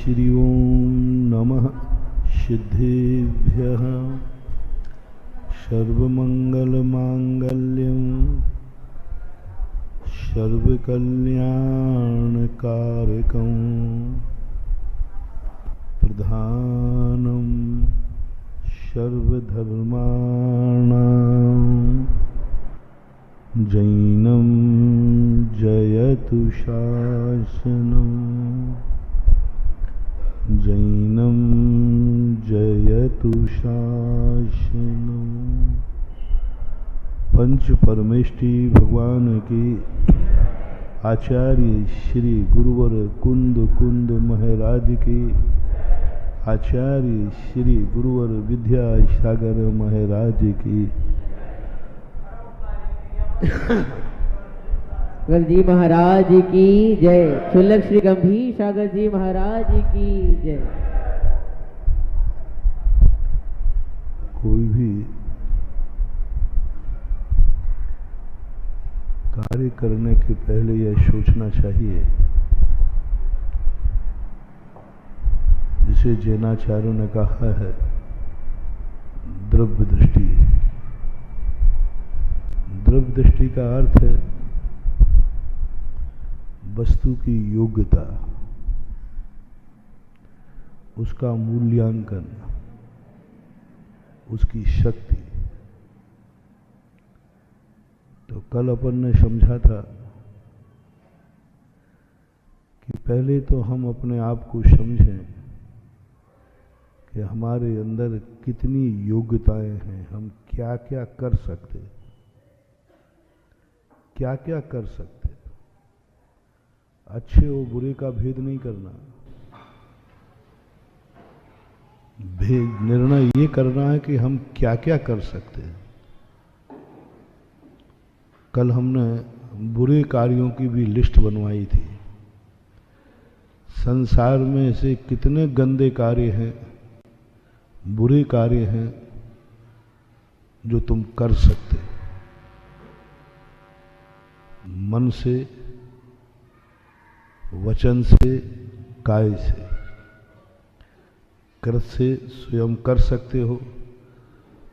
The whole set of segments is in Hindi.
श्री ओम नमः सिद्धेभ्यः सर्वमंगलमांगल्यं सर्वकल्याणकारकं प्रधानं सर्वधर्माणां जैनं जयतु शासनं जैनं जयतु शासनं। पंच परमेष्टि भगवान की आचार्य श्री गुरुवर कुंद कुंद महाराज की आचार्य श्री गुरुवर विद्यासागर महाराज की सागर जी महाराज की जय। सुलभ श्री गंभीर सागर जी महाराज की जय। कोई भी कार्य करने के पहले यह सोचना चाहिए, जिसे जैनाचार्यों ने कहा है द्रव्य दृष्टि। द्रव्य दृष्टि का अर्थ है वस्तु की योग्यता, उसका मूल्यांकन, उसकी शक्ति। तो कल अपन ने समझा था कि पहले तो हम अपने आप को समझें कि हमारे अंदर कितनी योग्यताएं हैं, हम क्या क्या कर सकते, क्या क्या कर सकते। अच्छे और बुरे का भेद नहीं करना, निर्णय ये करना है कि हम क्या क्या कर सकते हैं। कल हमने बुरे कार्यों की भी लिस्ट बनवाई थी। संसार में ऐसे कितने गंदे कार्य हैं, बुरे कार्य हैं जो तुम कर सकते, मन से, वचन से, काय से। कृत से स्वयं कर सकते हो,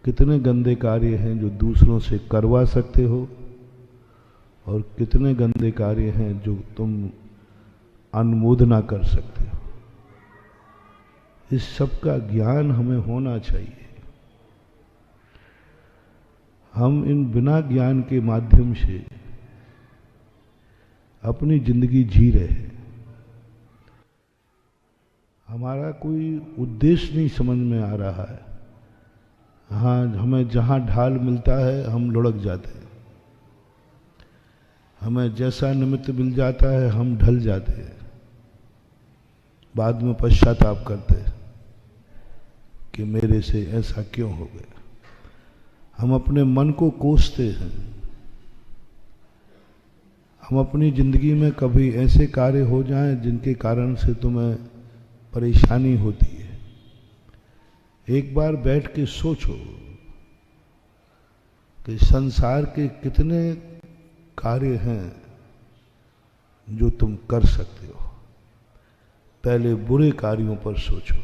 कितने गंदे कार्य हैं जो दूसरों से करवा सकते हो, और कितने गंदे कार्य हैं जो तुम अनुमोदना कर सकते हो। इस सब का ज्ञान हमें होना चाहिए। हम इन बिना ज्ञान के माध्यम से अपनी जिंदगी जी रहे हैं। हमारा कोई उद्देश्य नहीं समझ में आ रहा है। हाँ, हमें जहाँ ढाल मिलता है हम लुढ़क जाते हैं, हमें जैसा निमित्त मिल जाता है हम ढल जाते हैं, बाद में पश्चाताप करते हैं कि मेरे से ऐसा क्यों हो गया। हम अपने मन को कोसते हैं। हम अपनी जिंदगी में कभी ऐसे कार्य हो जाएं जिनके कारण से तुम्हें परेशानी होती है, एक बार बैठ के सोचो कि संसार के कितने कार्य हैं जो तुम कर सकते हो। पहले बुरे कार्यों पर सोचो,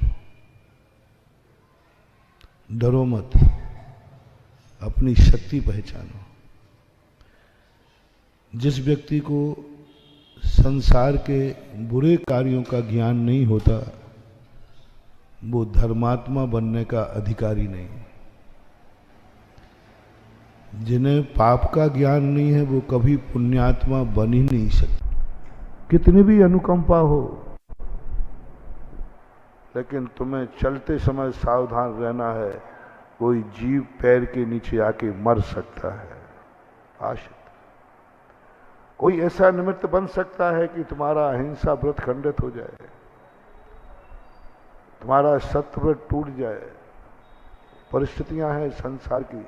डरो मत, अपनी शक्ति पहचानो। जिस व्यक्ति को संसार के बुरे कार्यों का ज्ञान नहीं होता, वो धर्मात्मा बनने का अधिकारी नहीं। जिन्हें पाप का ज्ञान नहीं है वो कभी पुण्यात्मा बन ही नहीं सकते। कितनी भी अनुकंपा हो, लेकिन तुम्हें चलते समय सावधान रहना है। कोई जीव पैर के नीचे आके मर सकता है। आशित कोई ऐसा निमित्त बन सकता है कि तुम्हारा अहिंसा व्रत खंडित हो जाए, तुम्हारा सत्य व्रत टूट जाए। परिस्थितियां हैं संसार की,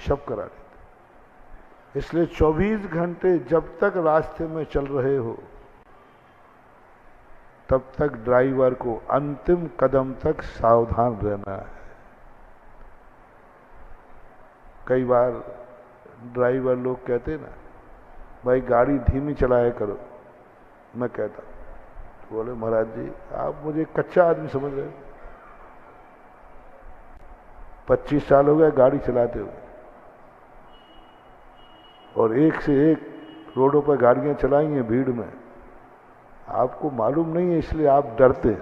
सब करा देते। इसलिए 24 घंटे जब तक रास्ते में चल रहे हो तब तक ड्राइवर को अंतिम कदम तक सावधान रहना है। कई बार ड्राइवर लोग कहते ना, भाई गाड़ी धीमी चलाया करो। मैं कहता बोले महाराज जी आप मुझे कच्चा आदमी समझ रहे हो। 25 साल हो गए गाड़ी चलाते हुए और एक से एक रोडों पर गाड़ियां चलाई हैं भीड़ में, आपको मालूम नहीं है इसलिए आप डरते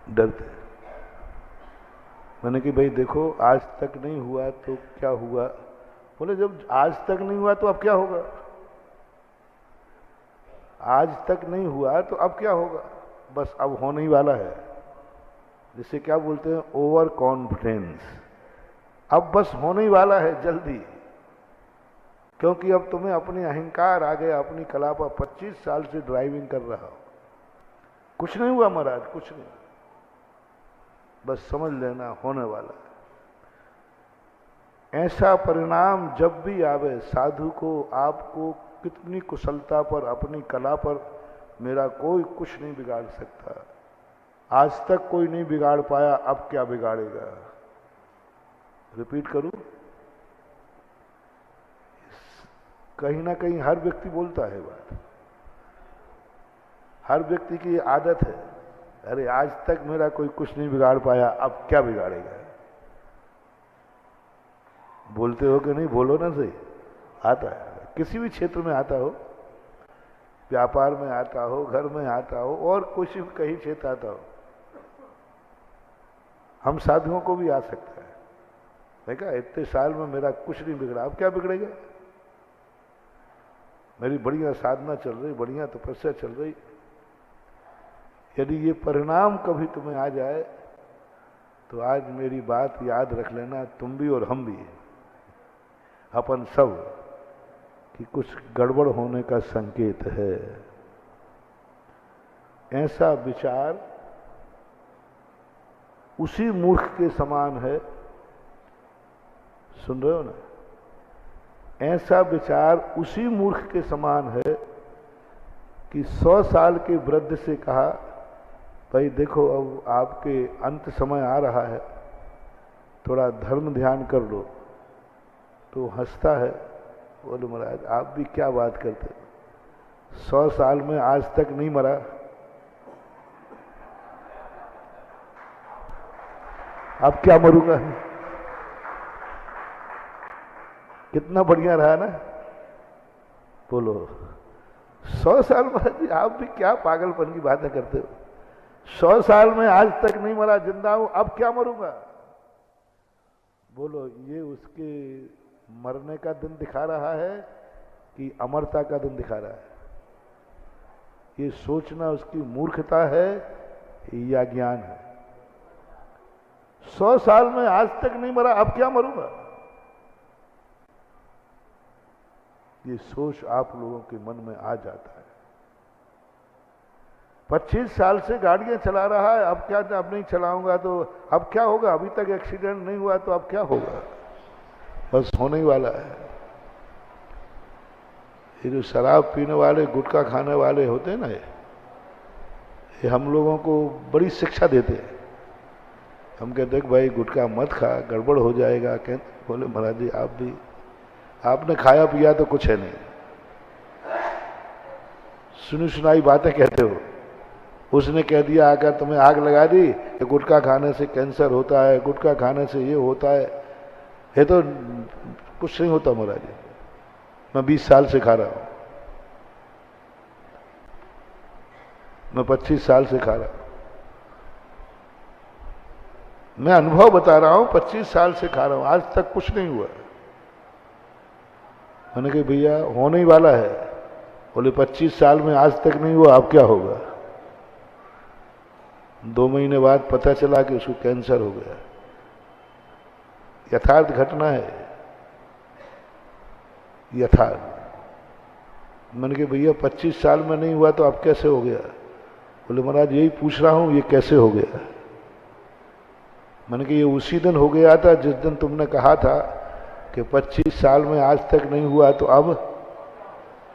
डरते। मैंने कि भाई देखो आज तक नहीं हुआ तो क्या हुआ। बोले जब आज तक नहीं हुआ तो अब क्या होगा। आज तक नहीं हुआ तो अब क्या होगा, बस अब होने ही वाला है। जिसे क्या बोलते हैं ओवर कॉन्फिडेंस। अब बस होने ही वाला है जल्दी, क्योंकि अब तुम्हें अपनी अहंकार आ गया, अपनी कला पर 25 साल से ड्राइविंग कर रहा हो। कुछ नहीं हुआ महाराज, कुछ नहीं, बस समझ लेना होने वाला है। ऐसा परिणाम जब भी आवे साधु को, आपको कितनी कुशलता पर, अपनी कला पर मेरा कोई कुछ नहीं बिगाड़ सकता। आज तक कोई नहीं बिगाड़ पाया, अब क्या बिगाड़ेगा। रिपीट करूं, कहीं ना कहीं हर व्यक्ति बोलता है बात, हर व्यक्ति की आदत है, अरे आज तक मेरा कोई कुछ नहीं बिगाड़ पाया, अब क्या बिगाड़ेगा। बोलते हो कि नहीं, बोलो ना सही। आता है, किसी भी क्षेत्र में आता हो, व्यापार में आता हो, घर में आता हो, और किसी कहीं क्षेत्र आता हो। हम साधुओं को भी आ सकता है। देखा इतने साल में मेरा कुछ नहीं बिगड़ा, अब क्या बिगड़ेगा। मेरी बढ़िया साधना चल रही, बढ़िया तपस्या चल रही। यदि ये परिणाम कभी तुम्हें आ जाए तो आज मेरी बात याद रख लेना, तुम भी और हम भी, अपन सब, कि कुछ गड़बड़ होने का संकेत है। ऐसा विचार उसी मूर्ख के समान है, सुन रहे हो ना, ऐसा विचार उसी मूर्ख के समान है कि 100 साल के वृद्ध से कहा भाई देखो अब आपके अंत समय आ रहा है, थोड़ा धर्म ध्यान कर लो, तो हंसता है। बोले महाराज आप भी क्या बात करते, 100 साल में आज तक नहीं मरा। अब क्या मरूंगा। कितना बढ़िया रहा ना। बोलो 100 साल महाराज आप भी क्या पागलपन की बातें करते हो। 100 साल में आज तक नहीं मरा, जिंदा हूं, अब क्या मरूंगा। बोलो ये उसके मरने का दिन दिखा रहा है कि अमरता का दिन दिखा रहा है। ये सोचना उसकी मूर्खता है या ज्ञान है। 100 साल में आज तक नहीं मरा, अब क्या मरूंगा। ये सोच आप लोगों के मन में आ जाता है। 25 साल से गाड़ियां चला रहा है, अब क्या, अब नहीं चलाऊंगा तो अब क्या होगा। अभी तक एक्सीडेंट नहीं हुआ तो अब क्या होगा, बस होने ही वाला है। ये जो शराब पीने वाले, गुटखा खाने वाले होते हैं ना, ये हम लोगों को बड़ी शिक्षा देते हैं। हम कहते हैं भाई गुटखा मत खा, गड़बड़ हो जाएगा। कहते बोले महाराज जी आप भी, आपने खाया पिया तो कुछ है नहीं, सुनी सुनाई बातें कहते हो। उसने कह दिया आकर तुम्हें आग लगा दी कि गुटखा खाने से कैंसर होता है, गुटखा खाने से ये होता है। ये तो कुछ नहीं होता महाराज जी, मैं 20 साल से खा रहा हूं, मैं 25 साल से खा रहा हूं, मैं अनुभव बता रहा हूं, 25 साल से खा रहा हूं, आज तक कुछ नहीं हुआ। मैंने कहा भैया होने ही वाला है। बोले 25 साल में आज तक नहीं हुआ, अब क्या होगा। 2 महीने बाद पता चला कि उसको कैंसर हो गया। यथार्थ घटना है, यथार्थ। मैंने कहा भैया 25 साल में नहीं हुआ तो अब कैसे हो गया। बोले महाराज यही पूछ रहा हूं, ये कैसे हो गया। मैंने कहा ये उसी दिन हो गया था जिस दिन तुमने कहा था कि 25 साल में आज तक नहीं हुआ तो अब,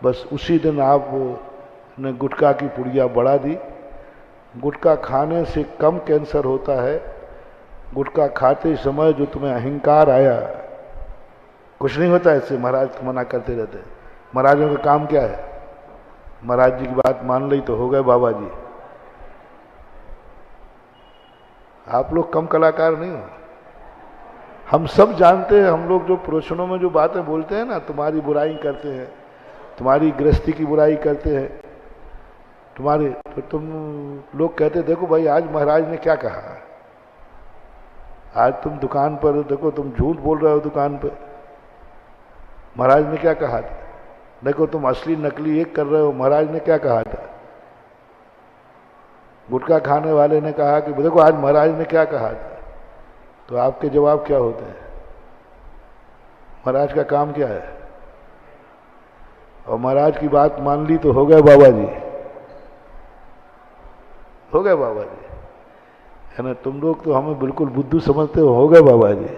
बस उसी दिन आपने गुटखा की पुड़िया बढ़ा दी। गुटखा खाने से कम कैंसर होता है। गुटखा खाते समय जो तुम्हें अहंकार आया, कुछ नहीं होता इससे। महाराज मना करते रहते हैं। महाराजों का काम क्या है, महाराज जी की बात मान ली तो हो गए बाबा जी। आप लोग कम कलाकार नहीं हो। हम सब जानते हैं, हम लोग जो प्रवचनों में जो बातें बोलते हैं ना, तुम्हारी बुराई करते हैं, तुम्हारी गृहस्थी की बुराई करते हैं, तुम्हारे, तो तुम लोग कहते देखो भाई आज महाराज ने क्या कहा, आज तुम दुकान पर देखो तुम झूठ बोल रहे हो दुकान पर, महाराज ने क्या कहा था, देखो तुम असली नकली एक कर रहे हो, महाराज ने क्या कहा था। गुटखा खाने वाले ने कहा कि देखो आज महाराज ने क्या कहा था, तो आपके जवाब क्या होते हैं? महाराज का काम क्या है? और महाराज की बात मान ली तो हो गए बाबा जी, हो गए बाबा जी, है ना। तुम लोग तो हमें बिल्कुल बुद्धू समझते हो गए बाबा जी,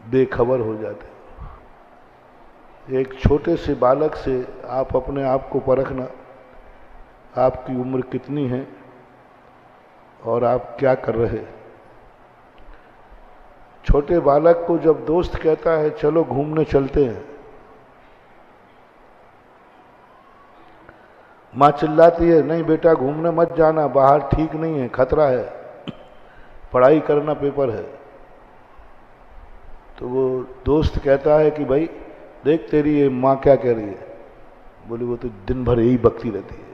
बेखबर हो जाते हो। एक छोटे से बालक से आप अपने आप को परखना, आपकी उम्र कितनी है और आप क्या कर रहे। छोटे बालक को जब दोस्त कहता है चलो घूमने चलते हैं, माँ चिल्लाती है नहीं बेटा घूमने मत जाना, बाहर ठीक नहीं है, खतरा है, पढ़ाई करना, पेपर है। तो वो दोस्त कहता है कि भाई देख तेरी ये माँ क्या कह रही है, बोली वो तो दिन भर यही बकती रहती है,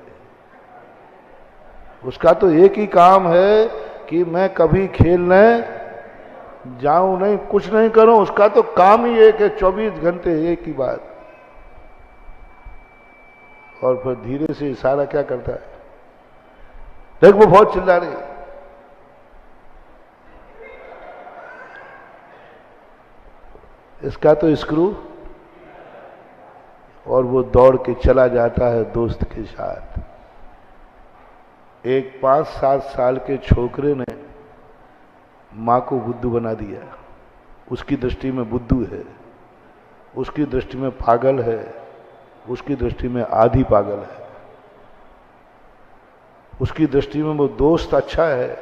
उसका तो एक ही काम है कि मैं कभी खेलने जाऊं नहीं, कुछ नहीं करूं, उसका तो काम ही एक है, 24 घंटे एक ही बात। और फिर धीरे से इशारा क्या करता है, देख वो बहुत चिल्ला रही है, इसका तो स्क्रू, और वो दौड़ के चला जाता है दोस्त के साथ। एक 5-7 साल के छोकरे ने माँ को बुद्धू बना दिया। उसकी दृष्टि में बुद्धू है, उसकी दृष्टि में पागल है, उसकी दृष्टि में आधी पागल है, उसकी दृष्टि में वो दोस्त अच्छा है,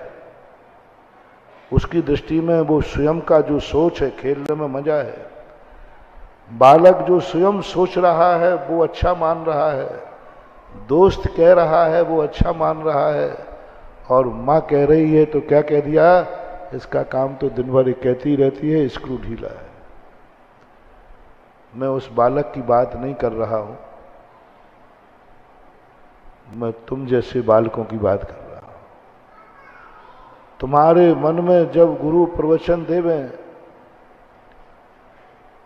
उसकी दृष्टि में वो स्वयं का जो सोच है, खेलने में मजा है। बालक जो स्वयं सोच रहा है वो अच्छा मान रहा है, दोस्त कह रहा है वो अच्छा मान रहा है, और माँ कह रही है तो क्या कह दिया, इसका काम तो दिन भर कहती रहती है, स्क्रू ढीला है। मैं उस बालक की बात नहीं कर रहा हूं, मैं तुम जैसे बालकों की बात कर रहा हूं। तुम्हारे मन में जब गुरु प्रवचन देवे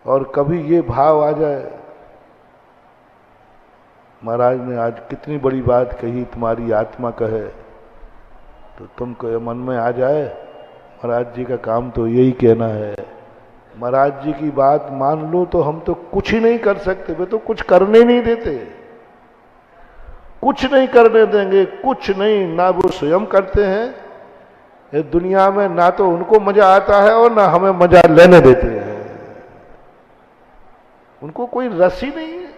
और कभी ये भाव आ जाए, महाराज ने आज कितनी बड़ी बात कही, तुम्हारी आत्मा कहे, तो तुमको मन में आ जाए महाराज जी का काम तो यही कहना है, महाराज जी की बात मान लो तो हम तो कुछ ही नहीं कर सकते, वे तो कुछ करने नहीं देते, कुछ नहीं करने देंगे, कुछ नहीं, ना वो स्वयं करते हैं ये दुनिया में, ना तो उनको मजा आता है और ना हमें मजा लेने देते हैं। उनको कोई रस ही नहीं है,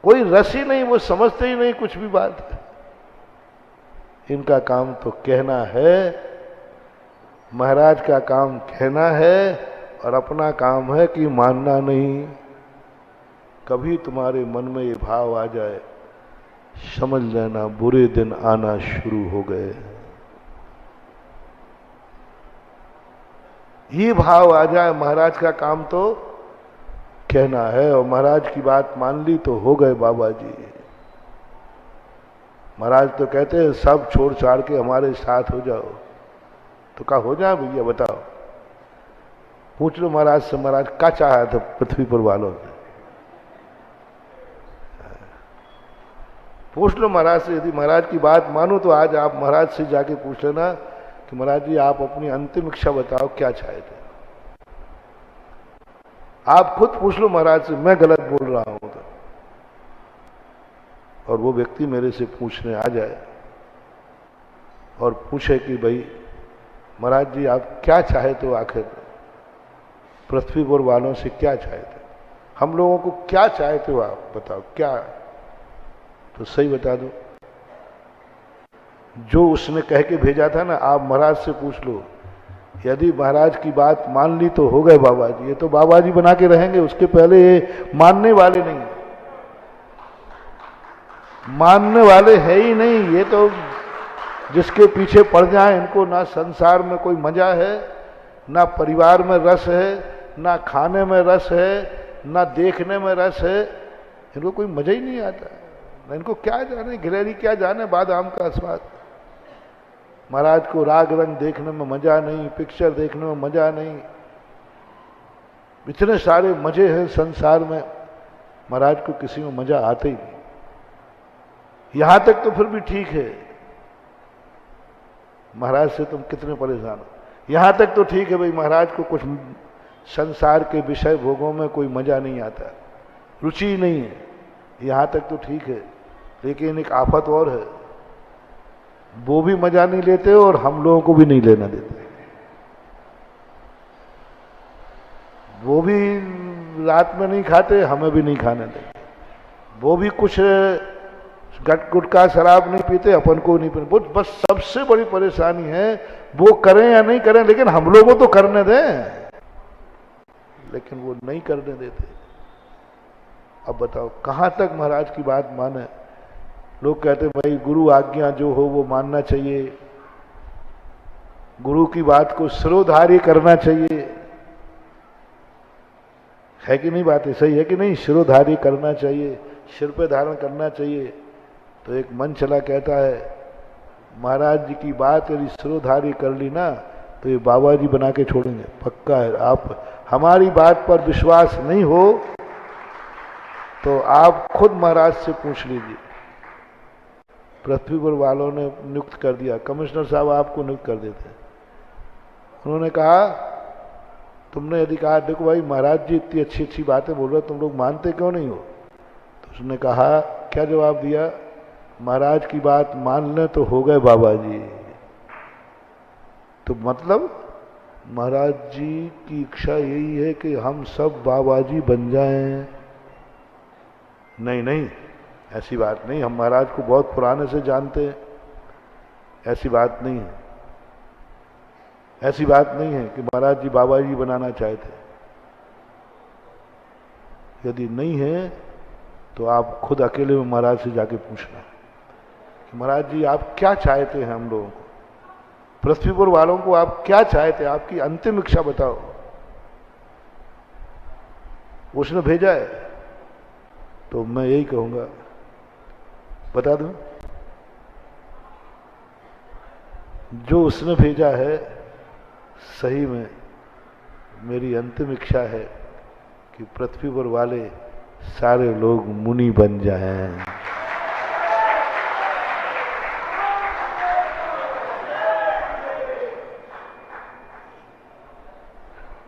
कोई रस ही नहीं, वो समझते ही नहीं कुछ भी बात है। इनका काम तो कहना है, महाराज का काम कहना है, और अपना काम है कि मानना नहीं। कभी तुम्हारे मन में ये भाव आ जाए, समझ लेना बुरे दिन आना शुरू हो गए। ये भाव आ जाए महाराज का काम तो कहना है, और महाराज की बात मान ली तो हो गए बाबा जी। महाराज तो कहते हैं सब छोड़ छाड़ के हमारे साथ हो जाओ, तो क्या हो जाए भैया बताओ। पूछ लो महाराज से, महाराज क्या चाहा था पृथ्वी पर वालों से, पूछ लो महाराज से। यदि महाराज की बात मानो तो आज आप महाराज से जाके पूछ लेना कि महाराज जी आप अपनी अंतिम इच्छा बताओ क्या चाहे थे। आप खुद पूछ लो महाराज से, मैं गलत बोल रहा हूं तो, और वो व्यक्ति मेरे से पूछने आ जाए और पूछे कि भाई महाराज जी आप क्या चाहे तो, आखिर पृथ्वी पर वालों से क्या चाहे थे, हम लोगों को क्या चाहते हो आप बताओ क्या, तो सही बता दो। जो उसने कह के भेजा था ना, आप महाराज से पूछ लो यदि महाराज की बात मान ली तो हो गए बाबा जी। ये तो बाबा जी बना के रहेंगे, उसके पहले ये मानने वाले नहीं, मानने वाले है ही नहीं। ये तो जिसके पीछे पड़ जाए, इनको ना संसार में कोई मजा है, ना परिवार में रस है, ना खाने में रस है, ना देखने में रस है, इनको कोई मजा ही नहीं आता। इनको क्या जाने गिलहरी, क्या जाने बादाम का स्वाद। महाराज को राग रंग देखने में मजा नहीं, पिक्चर देखने में मजा नहीं, इतने सारे मजे हैं संसार में, महाराज को किसी में मजा आते ही नहीं। यहां तक तो फिर भी ठीक है, महाराज से तुम कितने परेशान हो, यहां तक तो ठीक है भाई, महाराज को कुछ संसार के विषय भोगों में कोई मजा नहीं आता, रुचि नहीं है, यहां तक तो ठीक है। लेकिन एक आफत और है, वो भी मजा नहीं लेते और हम लोगों को भी नहीं लेना देते। वो भी रात में नहीं खाते, हमें भी नहीं खाने देते। वो भी कुछ गुटखा शराब नहीं पीते, अपन को नहीं पीते। बस सबसे बड़ी परेशानी है, वो करें या नहीं करें, लेकिन हम लोगों को तो करने दें, लेकिन वो नहीं करने देते। अब बताओ कहां तक महाराज की बात माने। लोग कहते भाई गुरु आज्ञा जो हो वो मानना चाहिए, गुरु की बात को शिरोधार्य करना चाहिए, है कि नहीं? बात सही है कि नहीं? शिरोधार्य करना चाहिए, सिर पे धारण करना चाहिए। तो एक मन चला कहता है महाराज जी की बात यदि शिरोधार्य कर ली ना तो ये बाबा जी बना के छोड़ेंगे, पक्का है। आप हमारी बात पर विश्वास नहीं हो तो आप खुद महाराज से पूछ लीजिए। पृथ्वीपुर वालों ने नियुक्त कर दिया, कमिश्नर साहब आपको नियुक्त कर देते। उन्होंने कहा तुमने यदि कहा देखो भाई महाराज जी इतनी अच्छी अच्छी बातें बोल रहे, तुम लोग मानते क्यों नहीं हो? तो उसने कहा, क्या जवाब दिया? महाराज की बात मान लें तो हो गए बाबा जी। तो मतलब महाराज जी की इच्छा यही है कि हम सब बाबा जी बन जाएं? नहीं नहीं, ऐसी बात नहीं। हम महाराज को बहुत पुराने से जानते हैं, ऐसी बात नहीं है। ऐसी बात नहीं है कि महाराज जी बाबा जी बनाना चाहते। यदि नहीं है तो आप खुद अकेले में महाराज से जाके पूछना कि महाराज जी आप क्या चाहते हैं हम लोगों को, पृथ्वीपुर वालों को आप क्या चाहते हैं, आपकी अंतिम इच्छा बताओ। उसने भेजा है तो मैं यही कहूंगा, बता दूं, जो उसने भेजा है सही में मेरी अंतिम इच्छा है कि पृथ्वीपुर वाले सारे लोग मुनि बन जाएं।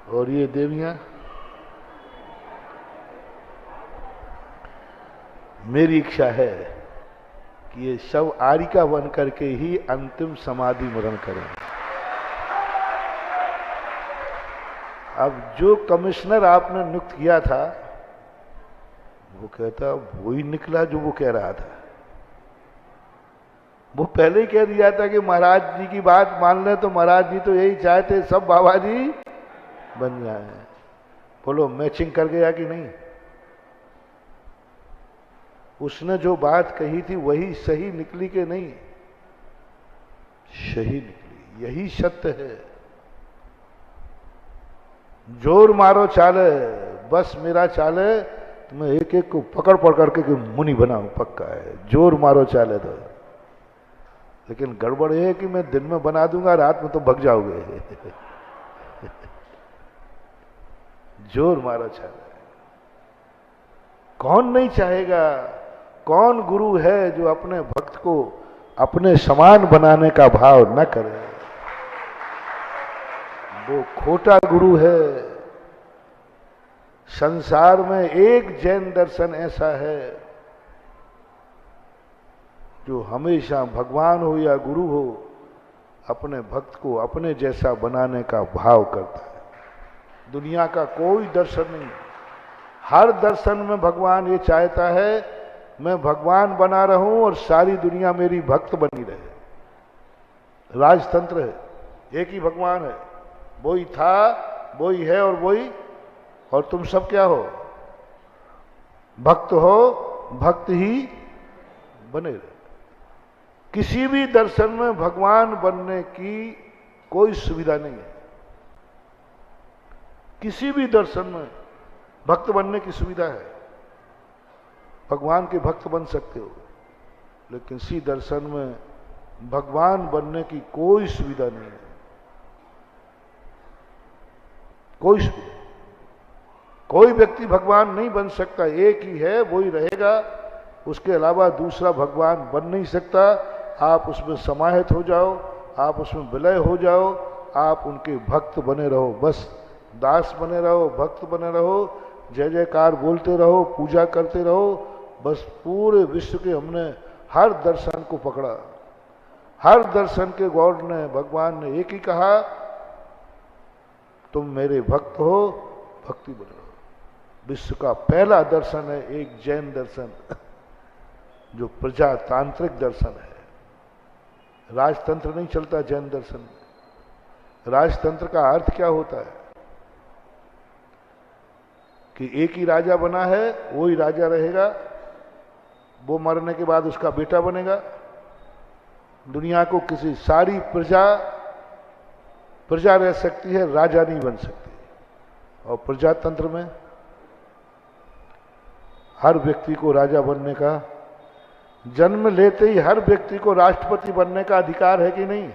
और ये देवियां मेरी इच्छा है कि ये सब आरिका बन करके ही अंतिम समाधि मरण करें। अब जो कमिश्नर आपने नियुक्त किया था वो कहता वही निकला जो वो कह रहा था। वो पहले ही कह दिया था कि महाराज जी की बात मान ले तो महाराज जी तो यही चाहते सब बाबा जी बन जाए। बोलो मैचिंग कर गया कि नहीं? उसने जो बात कही थी वही सही निकली कि नहीं? सही निकली, यही सत्य है। जोर मारो चाले, बस मेरा चाले, तो मैं एक एक को पकड़ पकड़ के मुनि बनाऊं, पक्का है। जोर मारो चाले तो, लेकिन गड़बड़ है कि मैं दिन में बना दूंगा, रात में तो भग जाओगे। जोर मारो चाले, कौन नहीं चाहेगा? कौन गुरु है जो अपने भक्त को अपने समान बनाने का भाव न करे? वो खोटा गुरु है। संसार में एक जैन दर्शन ऐसा है जो हमेशा भगवान हो या गुरु हो अपने भक्त को अपने जैसा बनाने का भाव करता है। दुनिया का कोई दर्शन नहीं, हर दर्शन में भगवान ये चाहता है मैं भगवान बना रहूं और सारी दुनिया मेरी भक्त बनी रहे। राजतंत्र है, एक ही भगवान है, वही था, वही है और वही, और तुम सब क्या हो? भक्त हो, भक्त ही बने रहे। किसी भी दर्शन में भगवान बनने की कोई सुविधा नहीं है। किसी भी दर्शन में भक्त बनने की सुविधा है, भगवान के भक्त बन सकते हो, लेकिन किसी दर्शन में भगवान बनने की कोई सुविधा नहीं है। कोई व्यक्ति भगवान नहीं बन सकता, एक ही है, वही रहेगा, उसके अलावा दूसरा भगवान बन नहीं सकता। आप उसमें समाहित हो जाओ, आप उसमें विलय हो जाओ, आप उनके भक्त बने रहो, बस दास बने रहो, भक्त बने रहो, जय जयकार बोलते रहो, पूजा करते रहो। बस पूरे विश्व के हमने हर दर्शन को पकड़ा, हर दर्शन के गौर ने, भगवान ने एक ही कहा, तुम मेरे भक्त हो, भक्ति बने रहो। विश्व का पहला दर्शन है एक जैन दर्शन, जो प्रजातांत्रिक दर्शन है। राजतंत्र नहीं चलता जैन दर्शन में। राजतंत्र का अर्थ क्या होता है कि एक ही राजा बना है, वो ही राजा रहेगा, वो मरने के बाद उसका बेटा बनेगा। दुनिया को किसी सारी प्रजा रह सकती है, राजा नहीं बन सकती। और प्रजातंत्र में हर व्यक्ति को राजा बनने का, जन्म लेते ही हर व्यक्ति को राष्ट्रपति बनने का अधिकार है कि नहीं?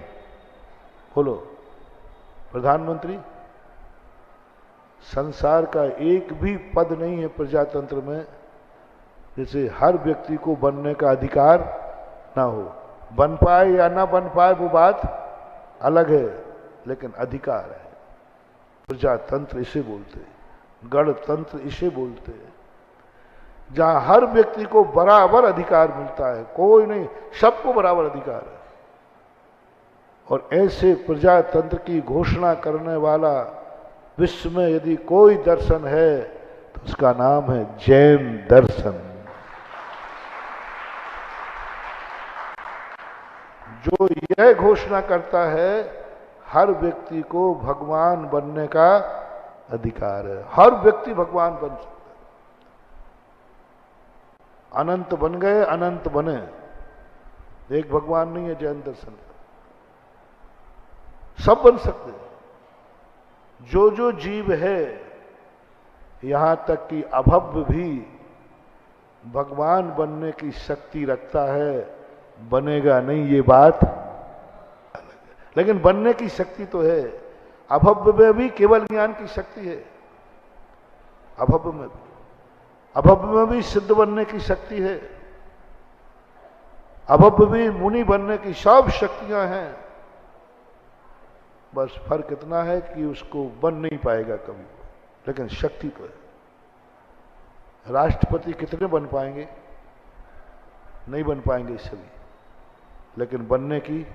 बोलो। प्रधानमंत्री, संसार का एक भी पद नहीं है प्रजातंत्र में जिसे हर व्यक्ति को बनने का अधिकार ना हो। बन पाए या ना बन पाए वो बात अलग है, लेकिन अधिकार है। प्रजातंत्र इसे बोलते हैं, गणतंत्र इसे बोलते हैं, जहां हर व्यक्ति को बराबर अधिकार मिलता है, कोई नहीं, सबको बराबर अधिकार है। और ऐसे प्रजातंत्र की घोषणा करने वाला विश्व में यदि कोई दर्शन है तो उसका नाम है जैन दर्शन, जो यह घोषणा करता है हर व्यक्ति को भगवान बनने का अधिकार है। हर व्यक्ति भगवान बन सकता है। अनंत बन गए, अनंत बने, एक भगवान नहीं है जैन दर्शन का। सब बन सकते हैं। जो जीव है, यहां तक कि अभव्य भी भगवान बनने की शक्ति रखता है, बनेगा नहीं ये बात अलग है, लेकिन बनने की शक्ति तो है। अभव्य में भी केवल ज्ञान की शक्ति है, अभव्य में भी सिद्ध बनने की शक्ति है, अभव्य भी मुनि बनने की सब शक्तियां हैं। बस फर्क इतना है कि उसको बन नहीं पाएगा कभी, लेकिन शक्ति तो है। राष्ट्रपति कितने बन पाएंगे? नहीं बन पाएंगे सभी, लेकिन बनने की,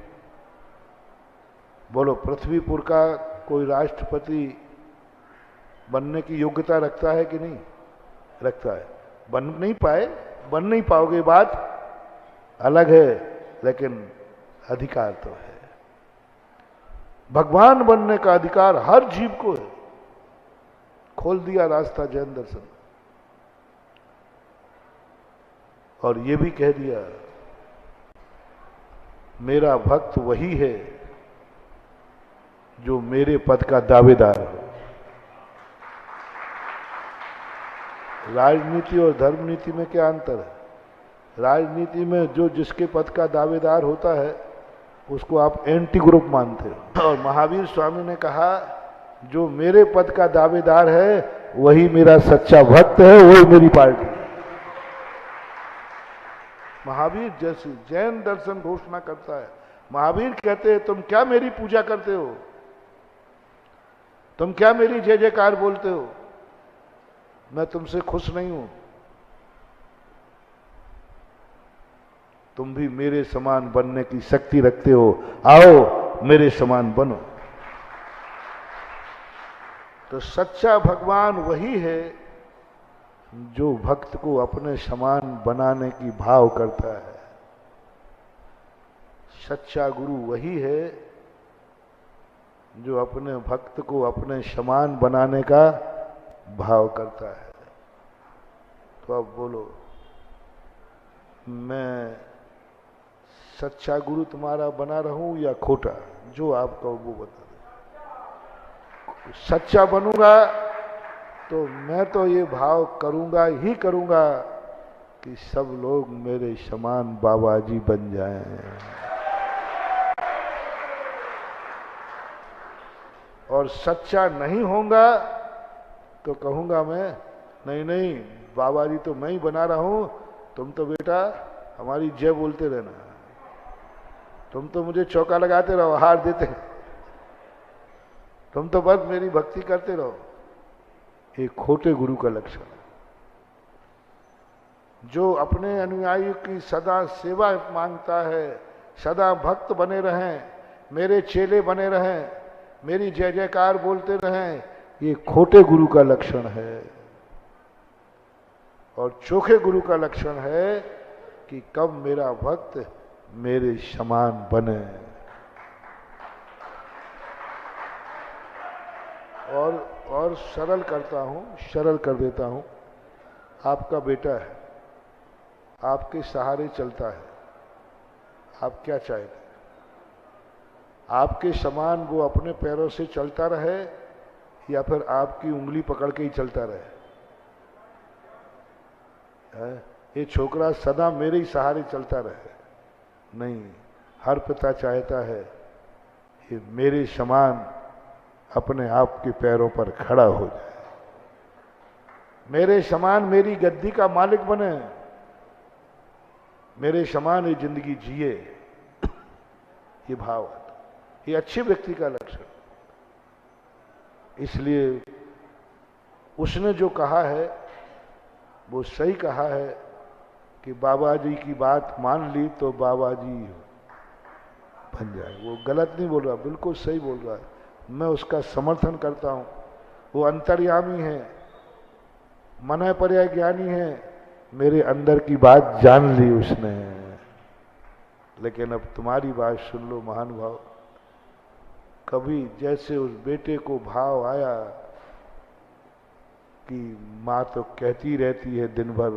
बोलो, पृथ्वीपुर का कोई राष्ट्रपति बनने की योग्यता रखता है कि नहीं रखता है? बन नहीं पाए, बन नहीं पाओगे, बात अलग है, लेकिन अधिकार तो है। भगवान बनने का अधिकार हर जीव को है। खोल दिया रास्ता जैन दर्शन, और ये भी कह दिया मेरा भक्त वही है जो मेरे पद का दावेदार हो। राजनीति और धर्म नीति में क्या अंतर है? राजनीति में जो जिसके पद का दावेदार होता है उसको आप एंटी ग्रुप मानते हो, और महावीर स्वामी ने कहा जो मेरे पद का दावेदार है वही मेरा सच्चा भक्त है, वही मेरी पार्टी है। महावीर जैसे जैन दर्शन घोषणा करता है, महावीर कहते हैं तुम क्या मेरी पूजा करते हो, तुम क्या मेरी जय जयकार बोलते हो, मैं तुमसे खुश नहीं हूं, तुम भी मेरे समान बनने की शक्ति रखते हो, आओ मेरे समान बनो। तो सच्चा भगवान वही है जो भक्त को अपने समान बनाने की भाव करता है। सच्चा गुरु वही है जो अपने भक्त को अपने समान बनाने का भाव करता है। तो अब बोलो, मैं सच्चा गुरु तुम्हारा बना रहूं या खोटा? जो आप कहो वो बता दो। सच्चा बनूंगा तो मैं तो ये भाव करूंगा ही करूंगा कि सब लोग मेरे समान बाबा जी बन जाएं। और सच्चा नहीं होऊंगा तो कहूंगा मैं, नहीं नहीं बाबा जी तो मैं ही बना रहा हूं, तुम तो बेटा हमारी जय बोलते रहना, तुम तो मुझे चौका लगाते रहो, हार देते, तुम तो बस मेरी भक्ति करते रहो। ये खोटे गुरु का लक्षण है। जो अपने अनुयायी की सदा सेवा मांगता है, सदा भक्त बने रहें, मेरे चेले बने रहें, मेरी जय जयकार बोलते रहें, ये खोटे गुरु का लक्षण है। और चोखे गुरु का लक्षण है कि कब मेरा भक्त मेरे समान बने। और सरल करता हूं, सरल कर देता हूं। आपका बेटा है, आपके सहारे चलता है, आप क्या चाहते? आपके समान वो अपने पैरों से चलता रहे या फिर आपकी उंगली पकड़ के ही चलता रहे? ये छोकरा सदा मेरे ही सहारे चलता रहे? नहीं, हर पिता चाहता है ये मेरे समान अपने आप के पैरों पर खड़ा हो जाए, मेरे समान मेरी गद्दी का मालिक बने, मेरे समान ये जिंदगी जिए। ये भाव है, ये अच्छे व्यक्ति का लक्षण। इसलिए उसने जो कहा है वो सही कहा है कि बाबा जी की बात मान ली तो बाबा जी बन जाए। वो गलत नहीं बोल रहा, बिल्कुल सही बोल रहा है, मैं उसका समर्थन करता हूं। वो अंतर्यामी है, मन पर्याय ज्ञानी है, मेरे अंदर की बात जान ली उसने। लेकिन अब तुम्हारी बात सुन लो महानुभाव। कभी जैसे उस बेटे को भाव आया कि माँ तो कहती रहती है दिन भर,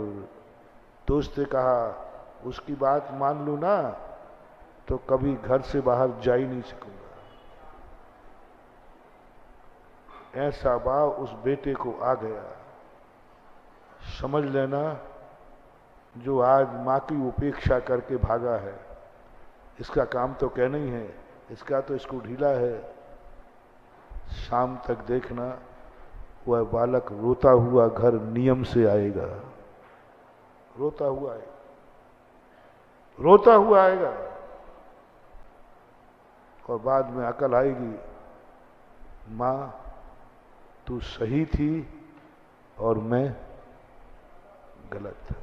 तो उसने कहा उसकी बात मान लूं ना तो कभी घर से बाहर जा ही नहीं सकूंगा। ऐसा भाव उस बेटे को आ गया। समझ लेना, जो आज माँ की उपेक्षा करके भागा है, इसका काम तो कहना ही है, इसका तो इसको ढीला है। शाम तक देखना वह बालक रोता हुआ घर नियम से आएगा, रोता हुआ आएगा, रोता हुआ आएगा। और बाद में अकल आएगी, माँ तू सही थी और मैं गलत था।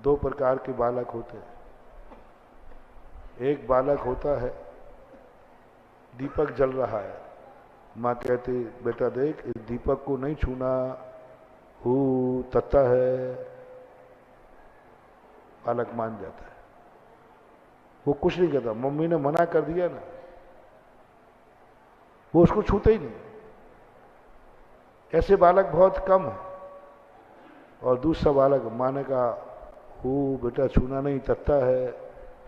दो प्रकार के बालक होते हैं। एक बालक होता है, दीपक जल रहा है, माँ कहती बेटा देख इस दीपक को नहीं छूना, हु तत्ता है। बालक मान जाता है, वो कुछ नहीं कहता, मम्मी ने मना कर दिया ना, वो उसको छूते ही नहीं। ऐसे बालक बहुत कम है। और दूसरा बालक, माँ ने कहा हु बेटा छूना नहीं, तत्ता है,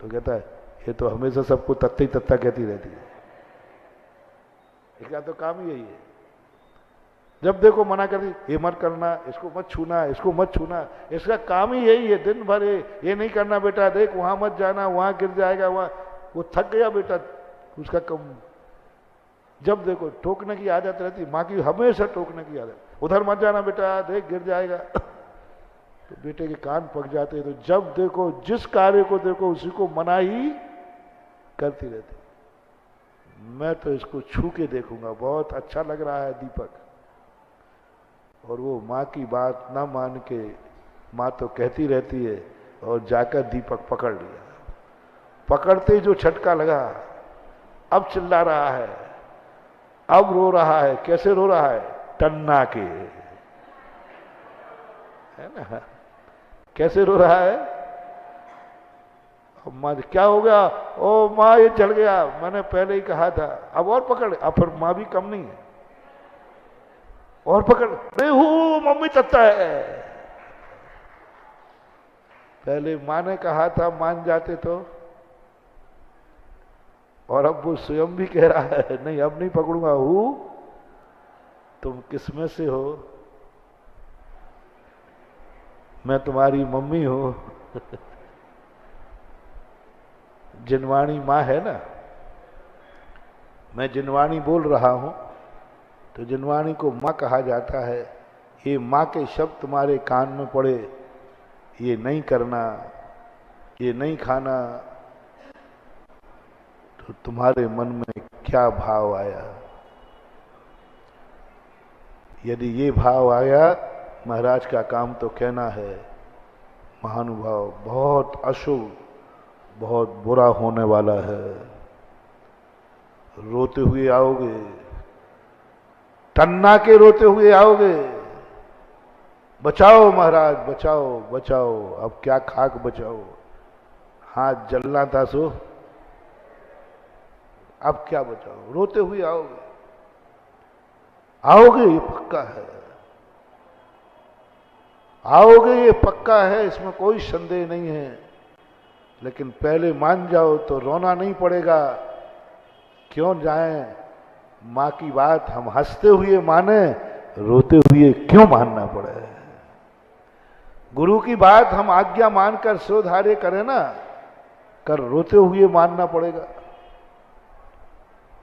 तो कहता है ये तो हमेशा सबको तत्ता ही तत्ता कहती रहती है, इसका तो काम ही यही है। जब देखो मना कर दी, ये मत करना, इसको मत छूना, इसको मत छूना, इसका काम ही यही है। दिन भर ये नहीं करना बेटा, देख वहां मत जाना, वहां गिर जाएगा, वहां। वो थक गया बेटा, उसका कम। जब देखो टोकने की आदत रहती, माँ की हमेशा टोकने की आदत, उधर मत जाना बेटा, देख गिर जाएगा। तो बेटे के कान पक जाते हैं। तो जब देखो जिस कार्य को देखो उसी को मना ही करती रहती। मैं तो इसको छू के देखूंगा, बहुत अच्छा लग रहा है दीपक। और वो माँ की बात ना मान के, माँ तो कहती रहती है, और जाकर दीपक पकड़ लिया। पकड़ते ही जो झटका लगा, अब चिल्ला रहा है, अब रो रहा है। कैसे रो रहा है? टन्ना के, है ना? कैसे रो रहा है? अब माँ क्या हो गया? ओ माँ ये जल गया, मैंने पहले ही कहा था, अब और पकड़। अब फिर माँ भी कम नहीं है, और पकड़। अरे हूँ मम्मी तत्ता है। पहले माँ ने कहा था मान जाते तो, और अब वो स्वयं भी कह रहा है नहीं अब नहीं पकड़ूंगा। हूँ तुम किसमें से हो? मैं तुम्हारी मम्मी हूं। जिनवाणी माँ है ना, मैं जिनवाणी बोल रहा हूं, तो जिनवाणी को माँ कहा जाता है। ये माँ के शब्द तुम्हारे कान में पड़े, ये नहीं करना, ये नहीं खाना, तो तुम्हारे मन में क्या भाव आया? यदि ये भाव आया, महाराज का काम तो कहना है महानुभाव बहुत अशुभ, बहुत बुरा होने वाला है। रोते हुए आओगे, टन्ना के रोते हुए आओगे। बचाओ महाराज, बचाओ बचाओ, अब क्या खाक बचाओ, हाथ जलना था सो, अब क्या बचाओ? रोते हुए आओगे, आओगे ये पक्का है, आओगे ये पक्का है, इसमें कोई संदेह नहीं है। लेकिन पहले मान जाओ तो रोना नहीं पड़ेगा। क्यों जाएं मां की बात हम हंसते हुए माने, रोते हुए क्यों मानना पड़े? गुरु की बात हम आज्ञा मानकर शोधार्य करें ना, कर रोते हुए मानना पड़ेगा।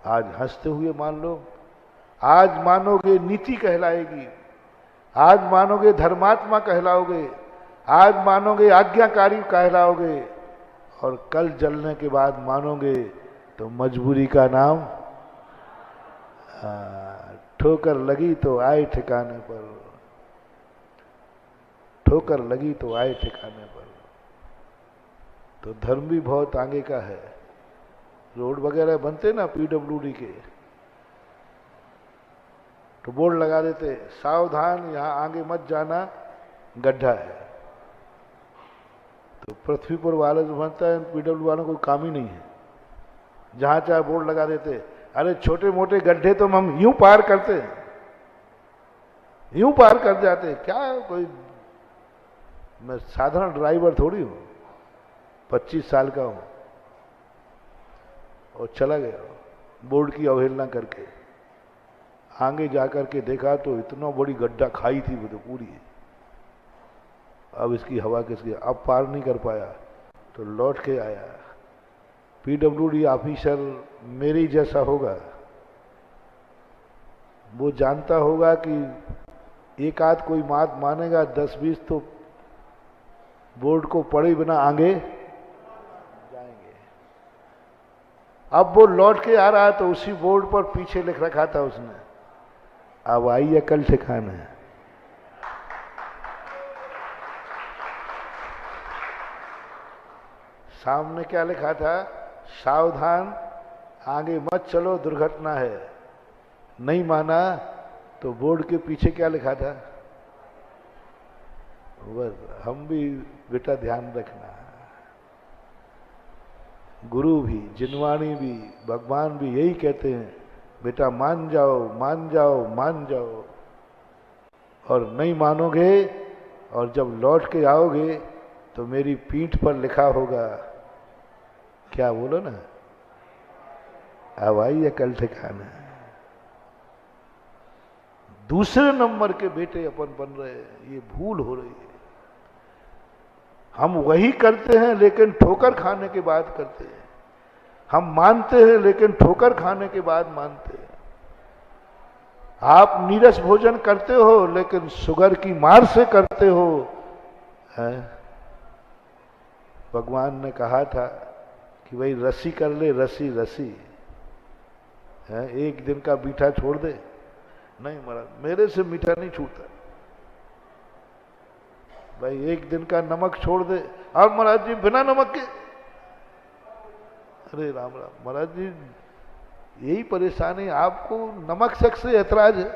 आज हंसते हुए मान लो, आज मानोगे नीति कहलाएगी, आज मानोगे धर्मात्मा कहलाओगे, आज मानोगे आज्ञाकारी कहलाओगे, और कल जलने के बाद मानोगे तो मजबूरी का नाम। ठोकर लगी तो आए ठिकाने पर, ठोकर लगी तो आए ठिकाने पर। तो धर्म भी बहुत आगे का है। रोड वगैरह बनते ना पीडब्ल्यूडी के, तो बोर्ड लगा देते सावधान यहां आगे मत जाना, गड्ढा है। तो पृथ्वी पर वाले जो बनता है पीडब्ल्यू वालों को काम ही नहीं है, जहां चाहे बोर्ड लगा देते। अरे छोटे मोटे गड्ढे तो हम यूं पार करते हैं, यूं पार कर जाते। क्या कोई, मैं साधारण ड्राइवर थोड़ी हूं, 25 साल का हूं, और चला गया बोर्ड की अवहेलना करके। आगे जाकर के देखा तो इतना बड़ी गड्ढा खाई थी वो तो पूरी। अब इसकी हवा किसकी, अब पार नहीं कर पाया तो लौट के आया। पीडब्ल्यूडी ऑफिसर मेरे जैसा होगा, वो जानता होगा कि एक आध कोई बात मानेगा, 10-20 तो बोर्ड को पढ़े बिना आगे जाएंगे। अब वो लौट के आ रहा तो उसी बोर्ड पर पीछे लिख रखा था उसने, अब आइए कल ठिकाने। सामने क्या लिखा था? सावधान आगे मत चलो, दुर्घटना है। नहीं माना तो बोर्ड के पीछे क्या लिखा था? बस हम भी बेटा ध्यान रखना, गुरु भी, जिनवाणी भी, भगवान भी यही कहते हैं, बेटा मान जाओ मान जाओ मान जाओ। और नहीं मानोगे और जब लौट के आओगे तो मेरी पीठ पर लिखा होगा, क्या बोलो ना, अब आइए कल ठिकाना। दूसरे नंबर के बेटे अपन बन रहे हैं, ये भूल हो रही है। हम वही करते हैं लेकिन ठोकर खाने के बाद करते हैं। हम मानते हैं लेकिन ठोकर खाने के बाद मानते हैं। आप नीरस भोजन करते हो लेकिन शुगर की मार से करते हो। है? भगवान ने कहा था कि भाई रसी कर ले, रसी रसी है, एक दिन का मीठा छोड़ दे। नहीं महाराज, मेरे से मीठा नहीं छूटता। भाई एक दिन का नमक छोड़ दे। और महाराज जी बिना नमक के, अरे राम राम महाराज जी, यही परेशानी, आपको नमक शक से ऐतराज है।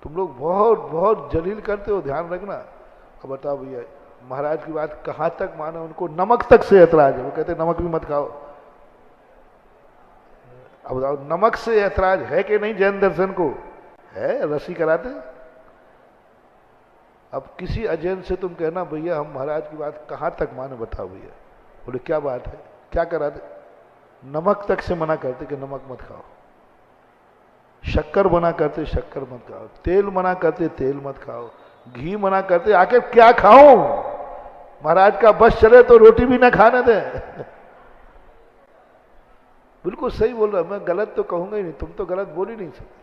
तुम लोग बहुत बहुत जलील करते हो, ध्यान रखना। अब बताओ भैया, महाराज की बात कहां तक माने, उनको नमक तक से ऐतराज है। वो कहते नमक भी मत खाओ। अब बताओ, नमक से ऐतराज है कि नहीं जैन दर्शन को? है, रसी कराते। अब किसी अजैन से तुम कहना भैया हम महाराज की बात कहां तक माने, बताओ भैया। बोले क्या बात है, क्या कराते? नमक तक से मना करते कि नमक मत खाओ। शक्कर मना करते, शक्कर मत खाओ। तेल मना करते, तेल मत खाओ। घी मना करते, आखिर क्या खाऊं? महाराज का बस चले तो रोटी भी ना खाने दे। बिल्कुल सही बोल रहा, मैं गलत तो कहूंगा ही नहीं, तुम तो गलत बोल ही नहीं सकते।